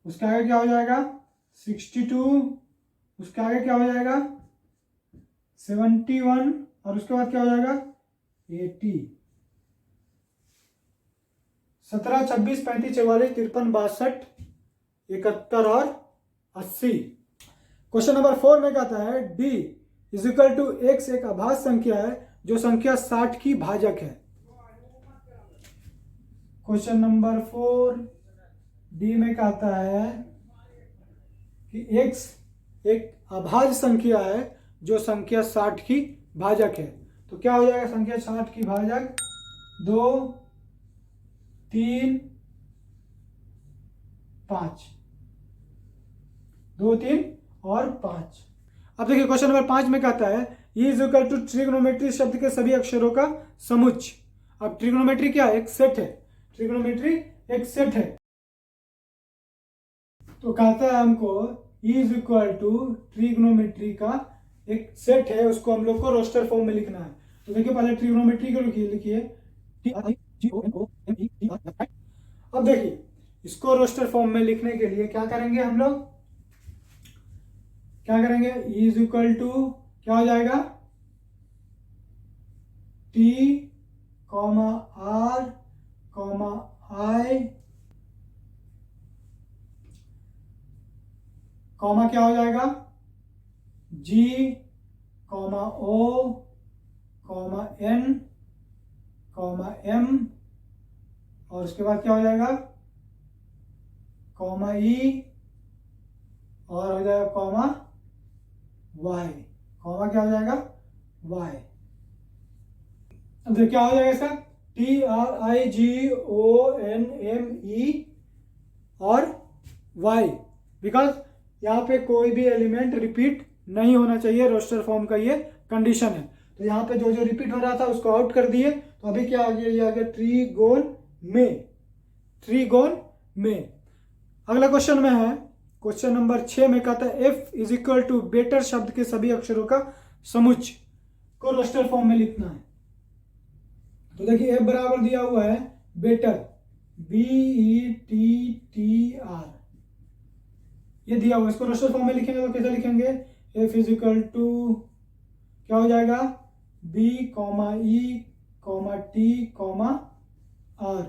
उसके आगे क्या हो जाएगा? 62, उसके आगे क्या हो जाएगा? 71, और उसके बाद क्या हो जाएगा? 80। 17, 26, 35, 44, 53, 62, 71 और 80। क्वेश्चन नंबर 4 में कहता है d is equal to x एक अभाज्य संख्या है जो संख्या 60 की भाजक है। क्वेश्चन नंबर 4 डी में कहता है कि x एक अभाज्य संख्या है जो संख्या 60 की भाजक है। तो क्या हो जाएगा? संख्या 60 की भाजक 2 3 5, 2 3 और 5। अब देखिए क्वेश्चन नंबर 5 में कहता है E is equal to trigonometry शब्द के सभी अक्षरों का समुच्चय। अब ट्रिग्नोमेट्री क्या है? एक सेट है। ट्रिग्नोमेट्री एक सेट है। तो कहता है हमको E is equal to trigonometry का एक सेट है, उसको हम लोग को रोस्टर फॉर्म में लिखना है। तो देखिए पहले ट्रिग्नोमेट्री को लिखिए TRIGONOMETRY। अब देखिए इसको रोस्टर फॉर्म में लिखने के लिए क्या करेंगे हम लोग? क्या करेंगे? E इज इक्वल टू क्या हो जाएगा? T, R, I, कॉमा क्या हो जाएगा? G, O, N, M, और उसके बाद क्या हो जाएगा? कॉमा E, और हो जाएगा कॉमा Y। कॉमा क्या हो जाएगा? Y। अब देखिए क्या हो जाएगा इसका? TRIGONME और Y, बिकॉज यहाँ पे कोई भी एलिमेंट रिपीट नहीं होना चाहिए। रोस्टर फॉर्म का ये कंडीशन है। तो यहाँ पे जो जो रिपीट हो रहा था उसको आउट कर दिए। तो अभी क्या आ गया? ये आ गया ट्रिगोन में। अगला क्वेश्चन में है क्वेश्चन नंबर 6 में कहता है F is equal to better शब्द के सभी अक्षरों का समुच्चय को रोस्टर फॉर्म में लिखना है। तो देखिए F बराबर दिया हुआ है बेटर, BETTR, ये दिया हुआ है। इसको रोस्टर फॉर्म में लिखेंगे तो कैसे लिखेंगे? F इज इक्वल टू क्या हो जाएगा? B, E, T, R।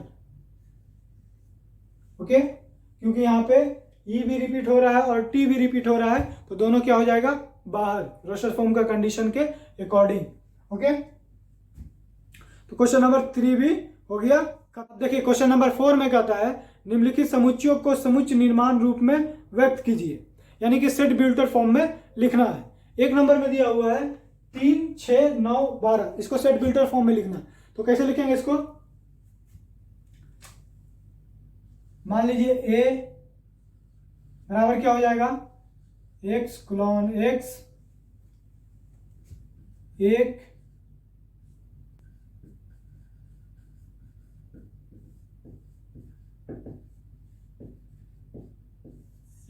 Okay, क्योंकि यहाँ पे E भी रिपीट हो रहा है और T भी रिपीट हो रहा है, तो दोनों क्या हो जाएगा? बाहर, रोस्टर फॉर्म का कंडीशन के अकॉर्डिंग। ओके, तो क्वेश्चन नंबर 3 भी हो गया। देखिए क्वेश्चन नंबर 4 में कहता है निम्नलिखित समुच्चयों को समुच्चय निर्माण रूप में व्यक्त कीजिए, यानी कि सेट बिल्टर फॉर्म में लिखना है। 1 नंबर में दिया हुआ है 3, 6, 9, 12, इसको सेट बिल्टर फॉर्म में लिखना है। तो कैसे लिखेंगे इसको? मान लीजिए A बराबर क्या हो जाएगा? X कुलॉन X 1,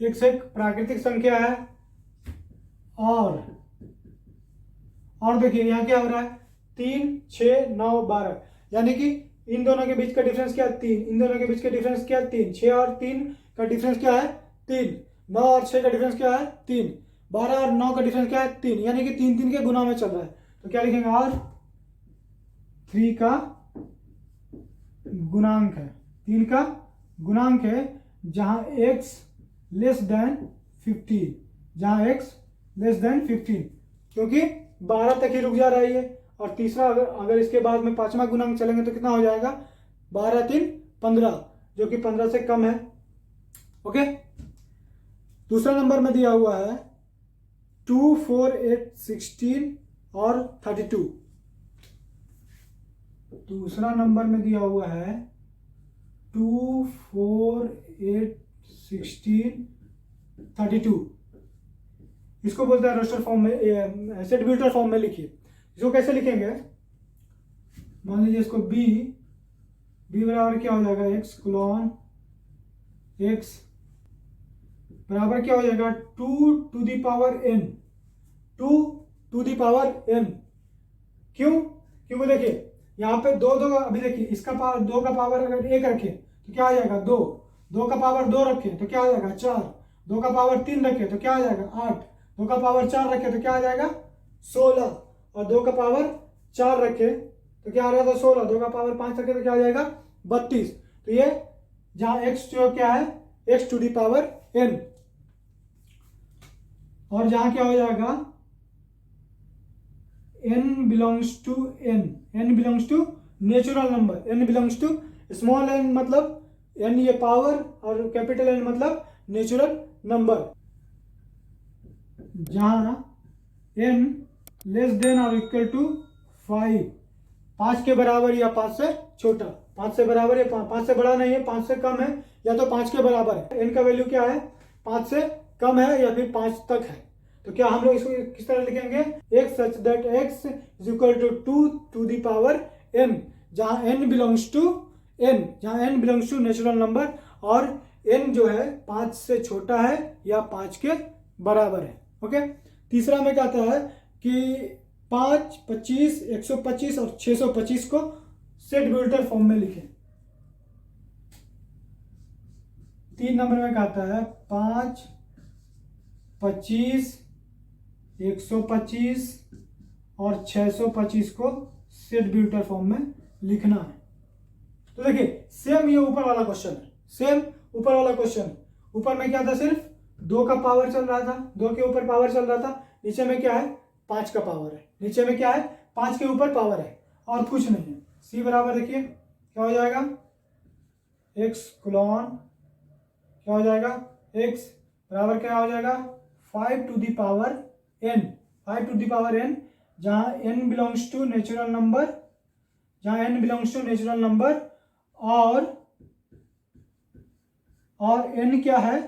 X एक प्राकृतिक संख्या है, और देखिए यहां क्या हो रहा है? 3, 6, 9, 12, यानी कि इन दोनों के बीच का डिफरेंस क्या है 3, इन दोनों के बीच का डिफरेंस क्या है 3, 6 और 3 का डिफरेंस क्या है 3, 9 और 6 का डिफरेंस क्या है 3, 12 और 9 का डिफरेंस क्या है 3, यानी कि 3 3 के गुना में चल रहा है। तो क्या लिखेंगे और 3 का गुणांक है, 3 का गुणांक है जहां x लेस देन 15, जहां x लेस देन 15, क्योंकि 12 तक ही रुक जा रहा है ये। और तीसरा अगर इसके बाद में पांचवा गुणांक चलेंगे तो कितना हो जाएगा 12 3 15, जो कि 15 से कम है। ओके, दूसरा नंबर में दिया हुआ है 2 4 8 16 और 32। दूसरा नंबर में दिया हुआ है 2 4 8 16 32। इसको बोलते हैं रोस्टर फॉर्म में, सेट बिल्टर फॉर्म में लिखिए। इसको कैसे लिखेंगे, मान लीजिए इसको b बराबर क्या हो जाएगा x कोलन x बराबर क्या हो जाएगा 2 to the power n, 2 to the power n। क्यों, क्योंकि देखिए यहाँ पे दो दो, अभी देखिए इसका पावर 2 का पावर अगर 1 रखे तो क्या आ जाएगा 2, 2 का पावर 2 रखे तो क्या आ जाएगा 4, 2 का पावर 3 रखे तो क्या आ जाएगा 8, 2 का पावर 4 रखे तो क्या आ जाएगा 16, और 2 का पावर 4 रखे तो क्या आ रहा था 16, 2 का पावर 5 रखे तो क्या आ जाएगा 32। तो ये जहां x जो क्या है x to the power n, और जहां क्या हो जाएगा n belongs to n, n belongs to natural number, n belongs to small n मतलब n ये पावर और कैपिटल N मतलब नेचुरल नंबर। जहां n लेस देन और इक्वल टू 5, 5 के बराबर या 5 से छोटा, 5 से बराबर है 5 से बड़ा नहीं है, 5 से कम है या तो 5 के बराबर है। n का वैल्यू क्या है 5 से कम है या फिर 5 तक है। तो क्या हम लोग इसको किस तरह लिखेंगे, x such that x is equal to 2 to the power n, जहां n बिलोंग्स टू n, जहां n belongs to natural number और n जो है 5 से छोटा है या 5 के बराबर है। ओके, तीसरा में कहता है कि 5 25 125 और 625 को सेट बिल्टर फॉर्म में लिखें। 3 नंबर में कहता है 5 25 125 और 625 को सेट बिल्टर फॉर्म में लिखना है। तो देखिए सेम ये ऊपर वाला क्वेश्चन है, सेम ऊपर वाला क्वेश्चन, ऊपर में क्या था सिर्फ 2 का पावर चल रहा था, 2 के ऊपर पावर चल रहा था, नीचे में क्या है 5 का पावर है, नीचे में क्या है 5 के ऊपर पावर है और कुछ नहीं है। सी बराबर देखिए क्या हो जाएगा x कोलन क्या हो जाएगा x बराबर क्या हो जाएगा 5 to the power n, 5 to the power n, जहां n belongs to natural number, जहां n belongs to natural number और n क्या है,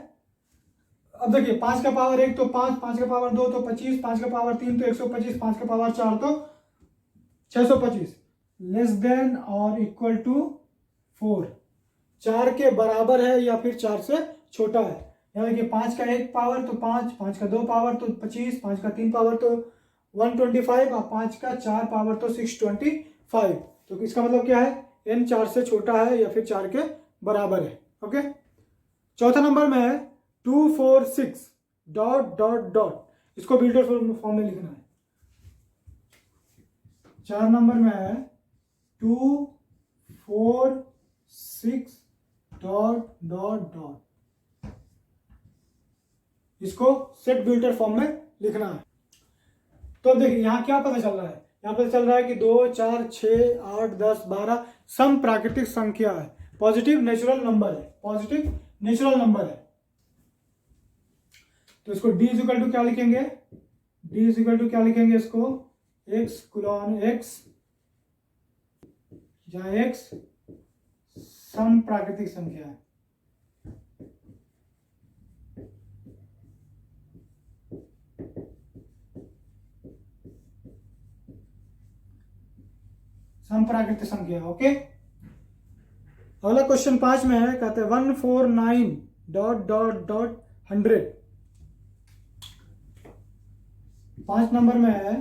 अब देखिए 5 का पावर 1 तो 5, 5 का पावर 2 तो 25, 5 का पावर 3 तो 125, 5 का पावर 4 तो 625, लेस देन और इक्वल टू 4, 4 के बराबर है या फिर 4 से छोटा है। यानी कि 5 का 1 पावर तो 5, 5 का 2 पावर तो 25, 5 का 3 पावर तो 125 और 5 का 4 पावर तो 625। तो इसका मतलब क्या है n 4 से छोटा है या फिर 4 के बराबर है। ओके, चौथा नंबर में है 2 4 6 डॉट डॉट डॉट, इसको बिल्डर फॉर्म में लिखना है। 4 नंबर में है 2 4 6 डॉट डॉट डॉट, इसको सेट बिल्डर फॉर्म में लिखना है। तो देखिए यहाँ क्या पता चल रहा है, यहाँ पता चल रहा है कि 2 4 6 8 10 12 सम प्राकृतिक संख्या है, पॉजिटिव नेचुरल नंबर है, पॉजिटिव नेचुरल नंबर है। तो इसको d इज इक्वल टू क्या लिखेंगे, d इज इक्वल टू क्या लिखेंगे, इसको x कोलन x, जहां x सम प्राकृतिक संख्या है। सम प्राकृतिक संख्या। ओके, अगला क्वेश्चन 5 में है, कहते हैं 149 डॉट डॉट डॉट 100। 5 नंबर में है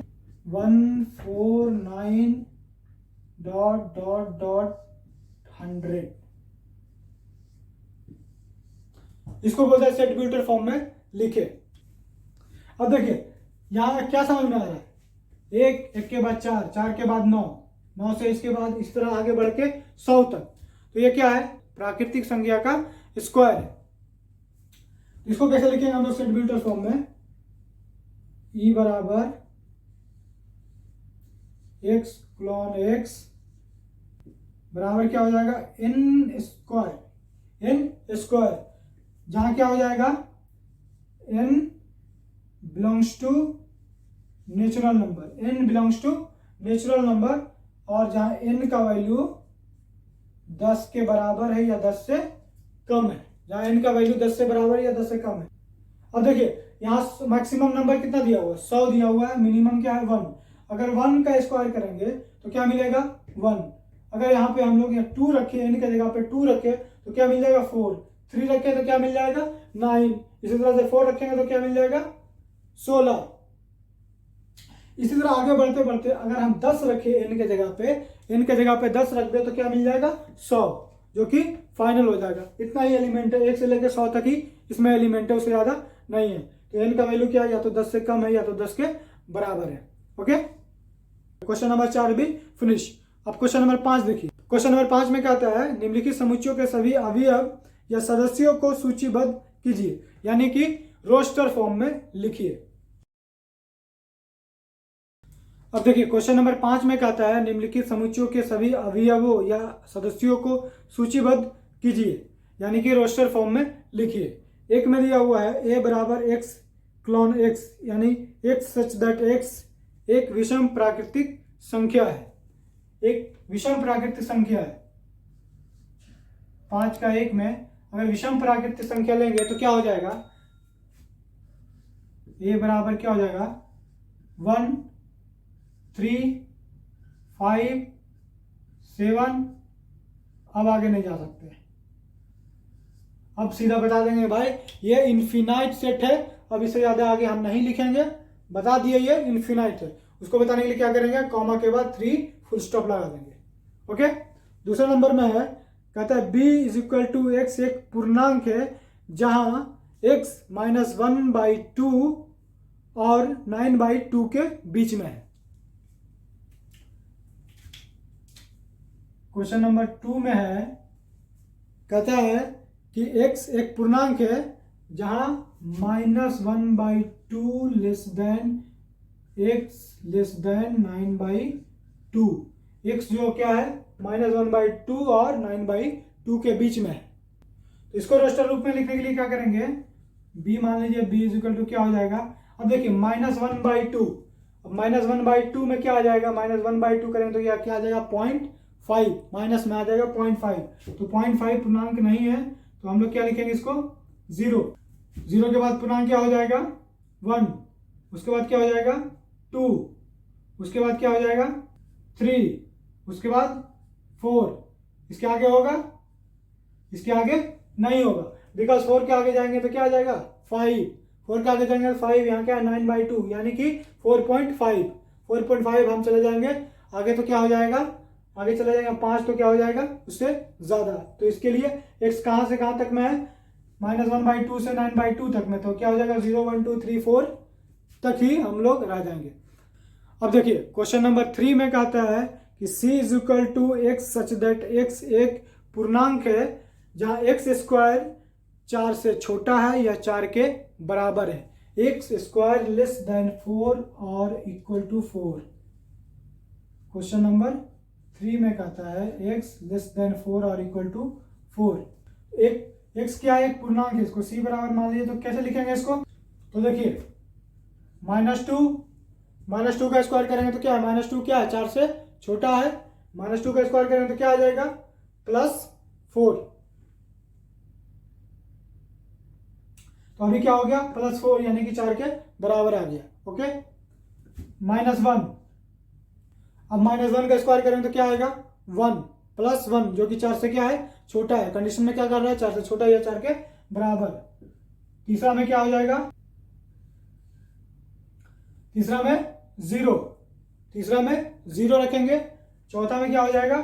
149 डॉट डॉट डॉट 100। इसको बोलते हैं सेट बिल्टर फॉर्म में लिखे। अब देखिए यहाँ क्या समझ में आ रहा है, एक के बाद 4, 4 के बाद 9, 9 से इसके बाद इस तरह आगे बढ़ के 100 तक। तो ये क्या है, प्राकृतिक संख्या का स्क्वायर है। इसको कैसे लिखेंगे हम लोग सेट बिल्टर फॉर्म में, ई बराबर x क्लॉन x बराबर क्या हो जाएगा, n स्क्वायर, जहां क्या हो जाएगा, n belongs to natural number, और जहां n का वैल्यू 10 के बराबर है या 10 से कम है, जहां n का वैल्यू 10 से बराबर है या 10 से कम है। अब देखिए यहाँ मैक्सिमम नंबर कितना दिया हुआ है, 100 दिया हुआ है, मिनिमम क्या है 1। अगर 1 का स्क्वायर करेंगे तो क्या मिलेगा 1। अगर यहाँ पे हम लोग यहाँ 2 रखे, n की जगह पे 2 रखे तो क्या मिल जाएगा 4, 3 रखे तो क्या मिल जाएगा 9, इसी तरह से 4 रखेंगे तो क्या मिल जाएगा 16। इसी तरह आगे बढ़ते बढ़ते अगर हम 10 रखे n के जगह पे 10 रख दे तो क्या मिल जाएगा 100, जो कि फाइनल हो जाएगा। इतना ही एलिमेंट है, 1 से लेकर 100 तक ही इसमें एलिमेंट है, उससे ज्यादा नहीं है। तो n का वैल्यू क्या है, या तो 10 से कम है या तो 10 के बराबर है। ओके, क्वेश्चन नंबर 4 भी फिनिश। अब क्वेश्चन नंबर 5 देखिए। क्वेश्चन नंबर 5 में क्या आता है, निम्नलिखित समुच्चयों के सभी अवयव या सदस्यों को सूचीबद्ध कीजिए, यानी कि रोस्टर फॉर्म में लिखिए। अब देखिए क्वेश्चन नंबर 5 में क्या आता है, निम्नलिखित समुच्चयों के सभी अवयवों या सदस्यों को सूचीबद्ध कीजिए, यानी कि रोस्टर फॉर्म में लिखिए। एक में दिया हुआ है a बराबर x क्लॉन x, यानी x सच दैट x एक विषम प्राकृतिक संख्या है, एक विषम प्राकृतिक संख्या है। 5 का 1 में अगर विषम प्राकृतिक संख्या लेंगे तो क्या हो जाएगा, a बराबर क्या हो जाएगा 1, 3, 5, 7। अब आगे नहीं जा सकते, अब सीधा बता देंगे भाई ये इन्फिनाइट सेट है, अब इससे ज्यादा आगे हम नहीं लिखेंगे, बता दिए ये इन्फिनाइट है। उसको बताने के लिए क्या करेंगे, कॉमा के बाद 3 फुल स्टॉप लगा देंगे। ओके, दूसरे नंबर में है, कहता है b is equal to x एक पूर्णांक है जहां x -1/2 और 9/2 के बीच में है। क्वेश्चन नंबर 2 में है, कहता है कि x एक पूर्णांक है जहां -1/2 less than x less than 9/2, x जो क्या है -1/2 और 9/2 के बीच में है। तो इसको रोस्टर रूप में लिखने के लिए क्या करेंगे, b मान लीजिए b इज इक्वल टू क्या हो जाएगा। अब देखिए -1/2, अब -1/2 में क्या आ जाएगा, -1/2 करेंगे तो क्या आ जाएगा 0.5, माइनस में आ जाएगा 0.5। तो 0.5 पूर्णांक नहीं है तो हम लोग क्या लिखेंगे इसको 0। 0 के बाद पूर्णांक क्या हो जाएगा 1, उसके बाद क्या हो जाएगा 2, उसके बाद क्या हो जाएगा 3, उसके बाद 4, इसके आगे होगा, इसके आगे नहीं होगा, बिकॉज 4 के आगे जाएंगे तो क्या आ जाएगा 5, 4 के आगे जाएंगे 5, यहाँ क्या है 9/2 यानी कि 4.5 हम चले जाएंगे आगे तो क्या हो जाएगा, आगे चले जाएंगे 5 तो क्या हो जाएगा उससे ज्यादा। तो इसके लिए x कहां से कहां तक में है, -1/2 से 9/2 तक में, तो क्या हो जाएगा 0, 1, 2, 3, 4 तक ही हम लोग रह जाएंगे। अब देखिए क्वेश्चन नंबर 3 में कहता है कि c is equal to x such that x एक पूर्णांक है जहां x स्क्वायर 4 से छोटा है या 4 के बराबर है, x स्क्वायर लेस देन 4 और इक्वल टू 4। क्वेश्चन नंबर 3 में कहता है x लेस देन 4 और इक्वल टू 4। एक x क्या है, एक पूर्णांक है, इसको c बराबर मान लीजिए, तो कैसे लिखेंगे इसको, तो देखिए -2 का स्क्वायर करेंगे तो क्या है, -2 क्या है 4 से छोटा है, -2 का स्क्वायर करेंगे तो क्या आ जाएगा +4। तो अभी क्या हो गया +4 यानी कि 4 के बराबर आ गया। ओके, -1, अब -1 का स्क्वायर करेंगे तो क्या आएगा 1 +1 जो कि 4 से क्या है छोटा है, कंडीशन में क्या कर रहा है 4 से छोटा या 4 के बराबर। तीसरा में क्या हो जाएगा, तीसरा में 0 रखेंगे। चौथा में क्या हो जाएगा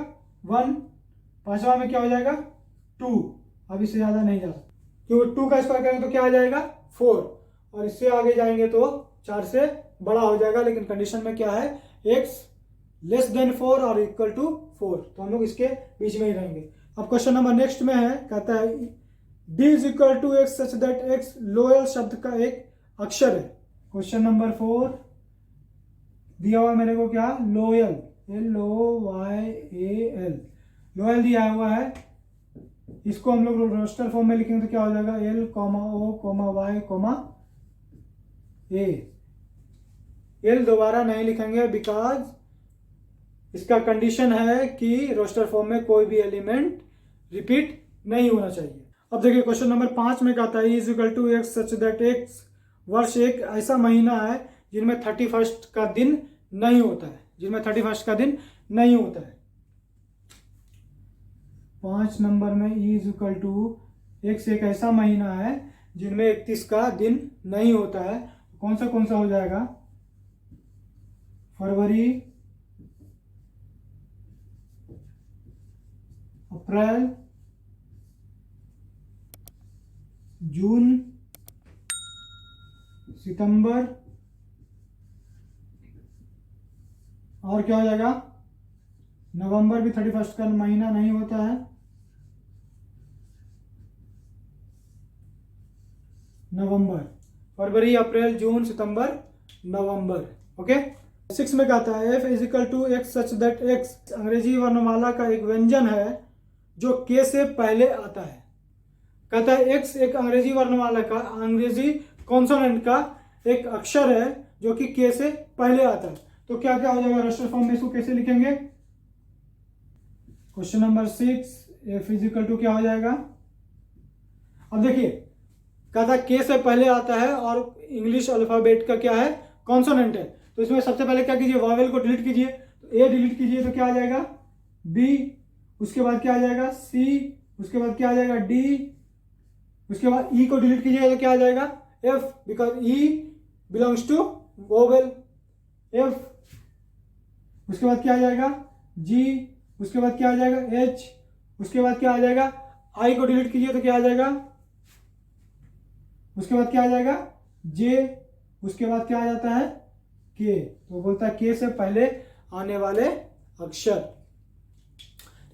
1, पांचवा में क्या हो जाएगा 2, अब इससे ज़्यादा नहीं जा सकता क्योंकि 2 का स्क्वायर करेंगे तो क्या आ जाएगा 4, और इससे आगे जाएंगे तो 4 से बड़ा हो जाएगा, लेकिन कंडीशन में क्या है x लेस देन 4 और इक्वल टू 4, तो हम लोग इसके बीच में ही रहेंगे। अब क्वेश्चन नंबर नेक्स्ट में है, कहता है d is equal to x such that x loyal शब्द का एक अक्षर है। क्वेश्चन नंबर 4 दिया हुआ मेरे को क्या, लोयल, LOYAL, लोयल दिया हुआ है। इसको हम लोग रोस्टर फॉर्म में लिखेंगे तो क्या हो जाएगा L, O, Y, A। L दोबारा नहीं लिखेंगे बिकॉज इसका कंडीशन है कि रोस्टर फॉर्म में कोई भी एलिमेंट रिपीट नहीं होना चाहिए। अब देखिए क्वेश्चन नंबर 5 में कहता है is equal to x such that x वर्ष एक ऐसा महीना है जिनमें 31 का दिन नहीं होता है, जिनमें 31 का दिन नहीं होता है। 5 नंबर में इज इक्वल टू एक्स एक ऐसा महीना है जिनमें 31 का दिन नहीं होता है। कौन सा हो जाएगा, फरवरी, अप्रैल, जून, सितंबर, और क्या हो जाएगा नवंबर भी 31 का महीना नहीं होता है। नवंबर, फरवरी, अप्रैल, जून, सितंबर, नवंबर। ओके। 6 में कहता है f is equal to x such that x अंग्रेजी वर्णमाला का एक व्यंजन है जो k से पहले आता है। कहता है x एक अंग्रेजी वर्णमाला का, अंग्रेजी कॉन्सोनेंट का एक अक्षर है जो कि k से पहले आता है। तो क्या क्या हो जाएगा रोस्टर फॉर्म में, इसको कैसे लिखेंगे। Question number 6 f is equal to क्या हो जाएगा। अब देखिए कहता है k से पहले आता है और इंग्लिश अल्फाबेट का क्या है कॉन्सोनेंट है, तो इसमें सबसे पहले क्या कीजिए वावेल को डिलीट कीजिए, तो a डिलीट कीजिए तो क्या आ जाएगा b, उसके बाद क्या आ जाएगा c, उसके बाद क्या आ जाएगा d, उसके बाद e को डिलीट कीजिएगा तो क्या आ जाएगा f, because e belongs to vowel f, उसके बाद क्या आ जाएगा g, उसके बाद क्या आ जाएगा h, उसके बाद क्या आ जाएगा i को डिलीट कीजिए तो क्या आ जाएगा, उसके बाद क्या आ जाएगा j, उसके बाद क्या आ जाता है k, तो बोलता है k से पहले आने वाले अक्षर,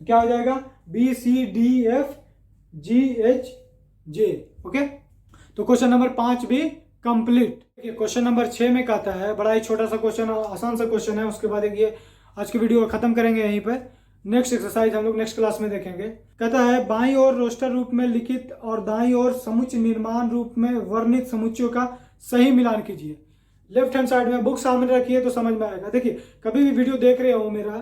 तो क्या हो जाएगा b c d f g h j। Okay, तो क्वेश्चन नंबर 5 भी कंप्लीट। क्वेश्चन नंबर 6 में कहता है, बड़ा ही छोटा सा क्वेश्चन, आसान सा क्वेश्चन है, उसके बाद ये आज की वीडियो खत्म करेंगे यहीं पे। नेक्स्ट एक्सरसाइज हम लोग नेक्स्ट क्लास में देखेंगे। कहता है बाईं ओर रोस्टर रूप में लिखित और दाईं ओर समुच्चय निर्माण रूप में वर्णित समुच्चयों का सही मिलान कीजिए। लेफ्ट हैंड साइड में बुक सामने रखिए तो समझ में आएगा। देखिए कभी भी वीडियो देख रहे हो मेरा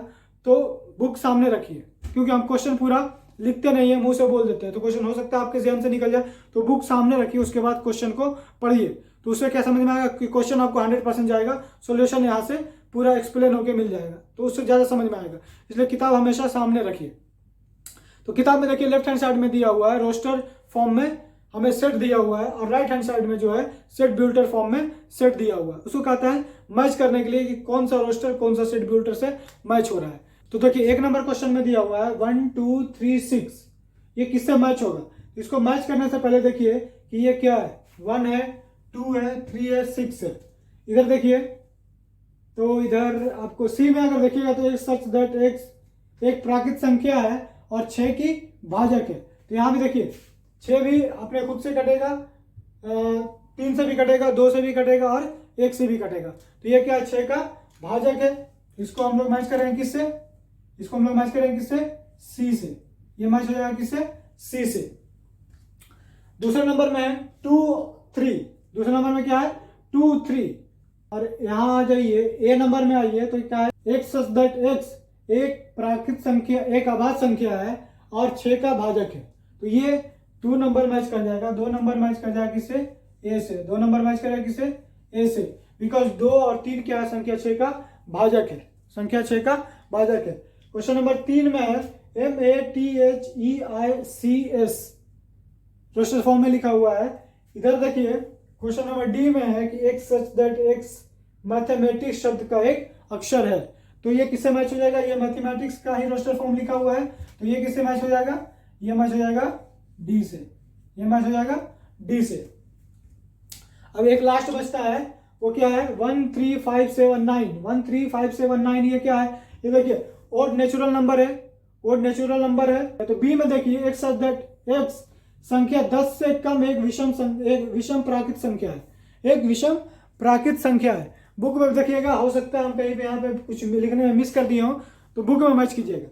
तो बुक सामने रखिए, क्योंकि हम क्वेश्चन पूरा लिखते नहीं है, मुंह से बोल देते हैं, तो क्वेश्चन हो सकता है आपके ध्यान से निकल जाए, तो बुक सामने रखिए, उसके बाद क्वेश्चन को पढ़िए, तो उससे क्या समझ में आएगा कि क्वेश्चन आपको 100% जाएगा, सॉल्यूशन यहाँ से पूरा एक्सप्लेन होकर मिल जाएगा, तो उससे ज़्यादा समझ में आएगा। इसलिए किताब हमेशा सामने रखिए। तो किताब में देखिए लेफ्ट हैंड साइड में दिया हुआ है रोस्टर फॉर्म में हमें सेट दिया हुआ है, और राइट हैंड साइड में जो है सेट ब्यूल्टर फॉर्म में सेट दिया हुआ है। उसको कहता है मैच करने के लिए कि कौन सा रोस्टर कौन सा सेट ब्यूल्टर से मैच हो रहा है। तो देखिए 1 नंबर क्वेश्चन में दिया हुआ है 1 2 3 6, ये किससे मैच होगा। इसको मैच करने से पहले देखिए कि ये क्या है, 1 है, 2 है, 3 है, 6 है। इधर देखिए तो इधर आपको सी में अगर देखिएगा तो एक सच दैट एक्स एक प्राकृत संख्या है और 6 की भाजक है। तो यहाँ भी देखिए 6 भी अपने खुद से कटेगा, 3 से भी कटेगा, 2 से भी कटेगा और 1 से भी कटेगा। तो ये क्या है 6 का भाजक है। इसको हम लोग मैच करेंगे किससे, इसको हम लोग मैच करेंगे किससे, सी से। ये मैच हो जाएगा किससे, सी से। दूसरे नंबर में है 2 3, दूसरे नंबर में क्या है 2 3, और यहां आ जाइए ए नंबर में आइए तो क्या है एक्स सच दैट एक्स एक प्राकृत संख्या, एक अभाज्य संख्या है और 6 का भाजक है। तो ये 2 नंबर मैच कर जाएगा, 2 नंबर मैच कर जाएगा किससे, ए से, 2 नंबर मैच करेगा किससे, ए से, बिकॉज 2 और 3 क्या है संख्या 6 का भाजक है, संख्या 6 का भाजक है। क्वेश्चन नंबर 3 में है MATHEICS रोस्टर फॉर्म में लिखा हुआ है। इधर देखिए क्वेश्चन नंबर डी में है कि x such that x mathematics शब्द का एक अक्षर है। तो ये किससे मैच हो जाएगा, ये मैथमेटिक्स का ही रोस्टर फॉर्म लिखा हुआ है, तो ये किससे मैच हो जाएगा, ये मैच हो जाएगा डी से, ये मैच हो जाएगा डी से। अब एक लास्ट बचता है, वो क्या है 13579, 13579 ये क्या है, ये देखिए ओड नेचुरल नंबर है, ओड नेचुरल नंबर है। तो बी में देखिए एक सच दैट एक संख्या 10 से कम एक विषम प्राकृत संख्या है, एक विषम प्राकृत संख्या है। बुक में देखिएगा, हो सकता है हम कहीं पे यहाँ पे कुछ लिखने में मिस कर दिए हो, तो बुक में मैच कीजिएगा।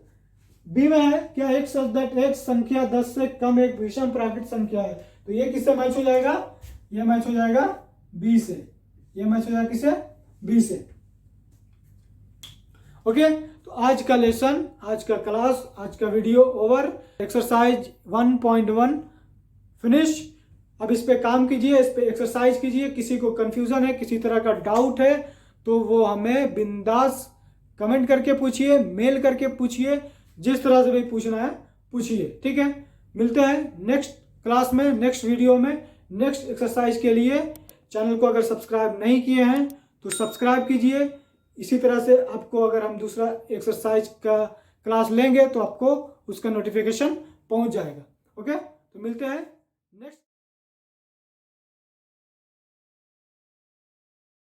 बी में है क्या, एक सच दैट एक संख्या 10 से कम एक विषम प्राकृत संख्या है, तो ये किससे मैच हो जाएगा, ये मैच हो जाएगा बी से, ये मैच हो जाएगा किससे, बी से। ओके, तो आज का लेसन, आज का क्लास, आज का वीडियो ओवर। Exercise 1.1 finish. अब इस पे काम कीजिए, इस पे एक्सरसाइज कीजिए। किसी को कंफ्यूजन है, किसी तरह का डाउट है, तो वो हमें बिंदास कमेंट करके पूछिए, मेल करके पूछिए, जिस तरह से भी पूछना है पूछिए, ठीक है। मिलते हैं नेक्स्ट क्लास में, नेक्स्ट वीडियो में, नेक्स्ट एक्सरसाइज के लिए। चैनल को अगर सब्सक्राइब नहीं किए हैं तो सब्सक्राइब कीजिए। इसी तरह से आपको अगर हम दूसरा एक्सरसाइज का क्लास लेंगे तो आपको उसका नोटिफिकेशन पहुंच जाएगा। ओके, तो मिलते हैं नेक्स्ट।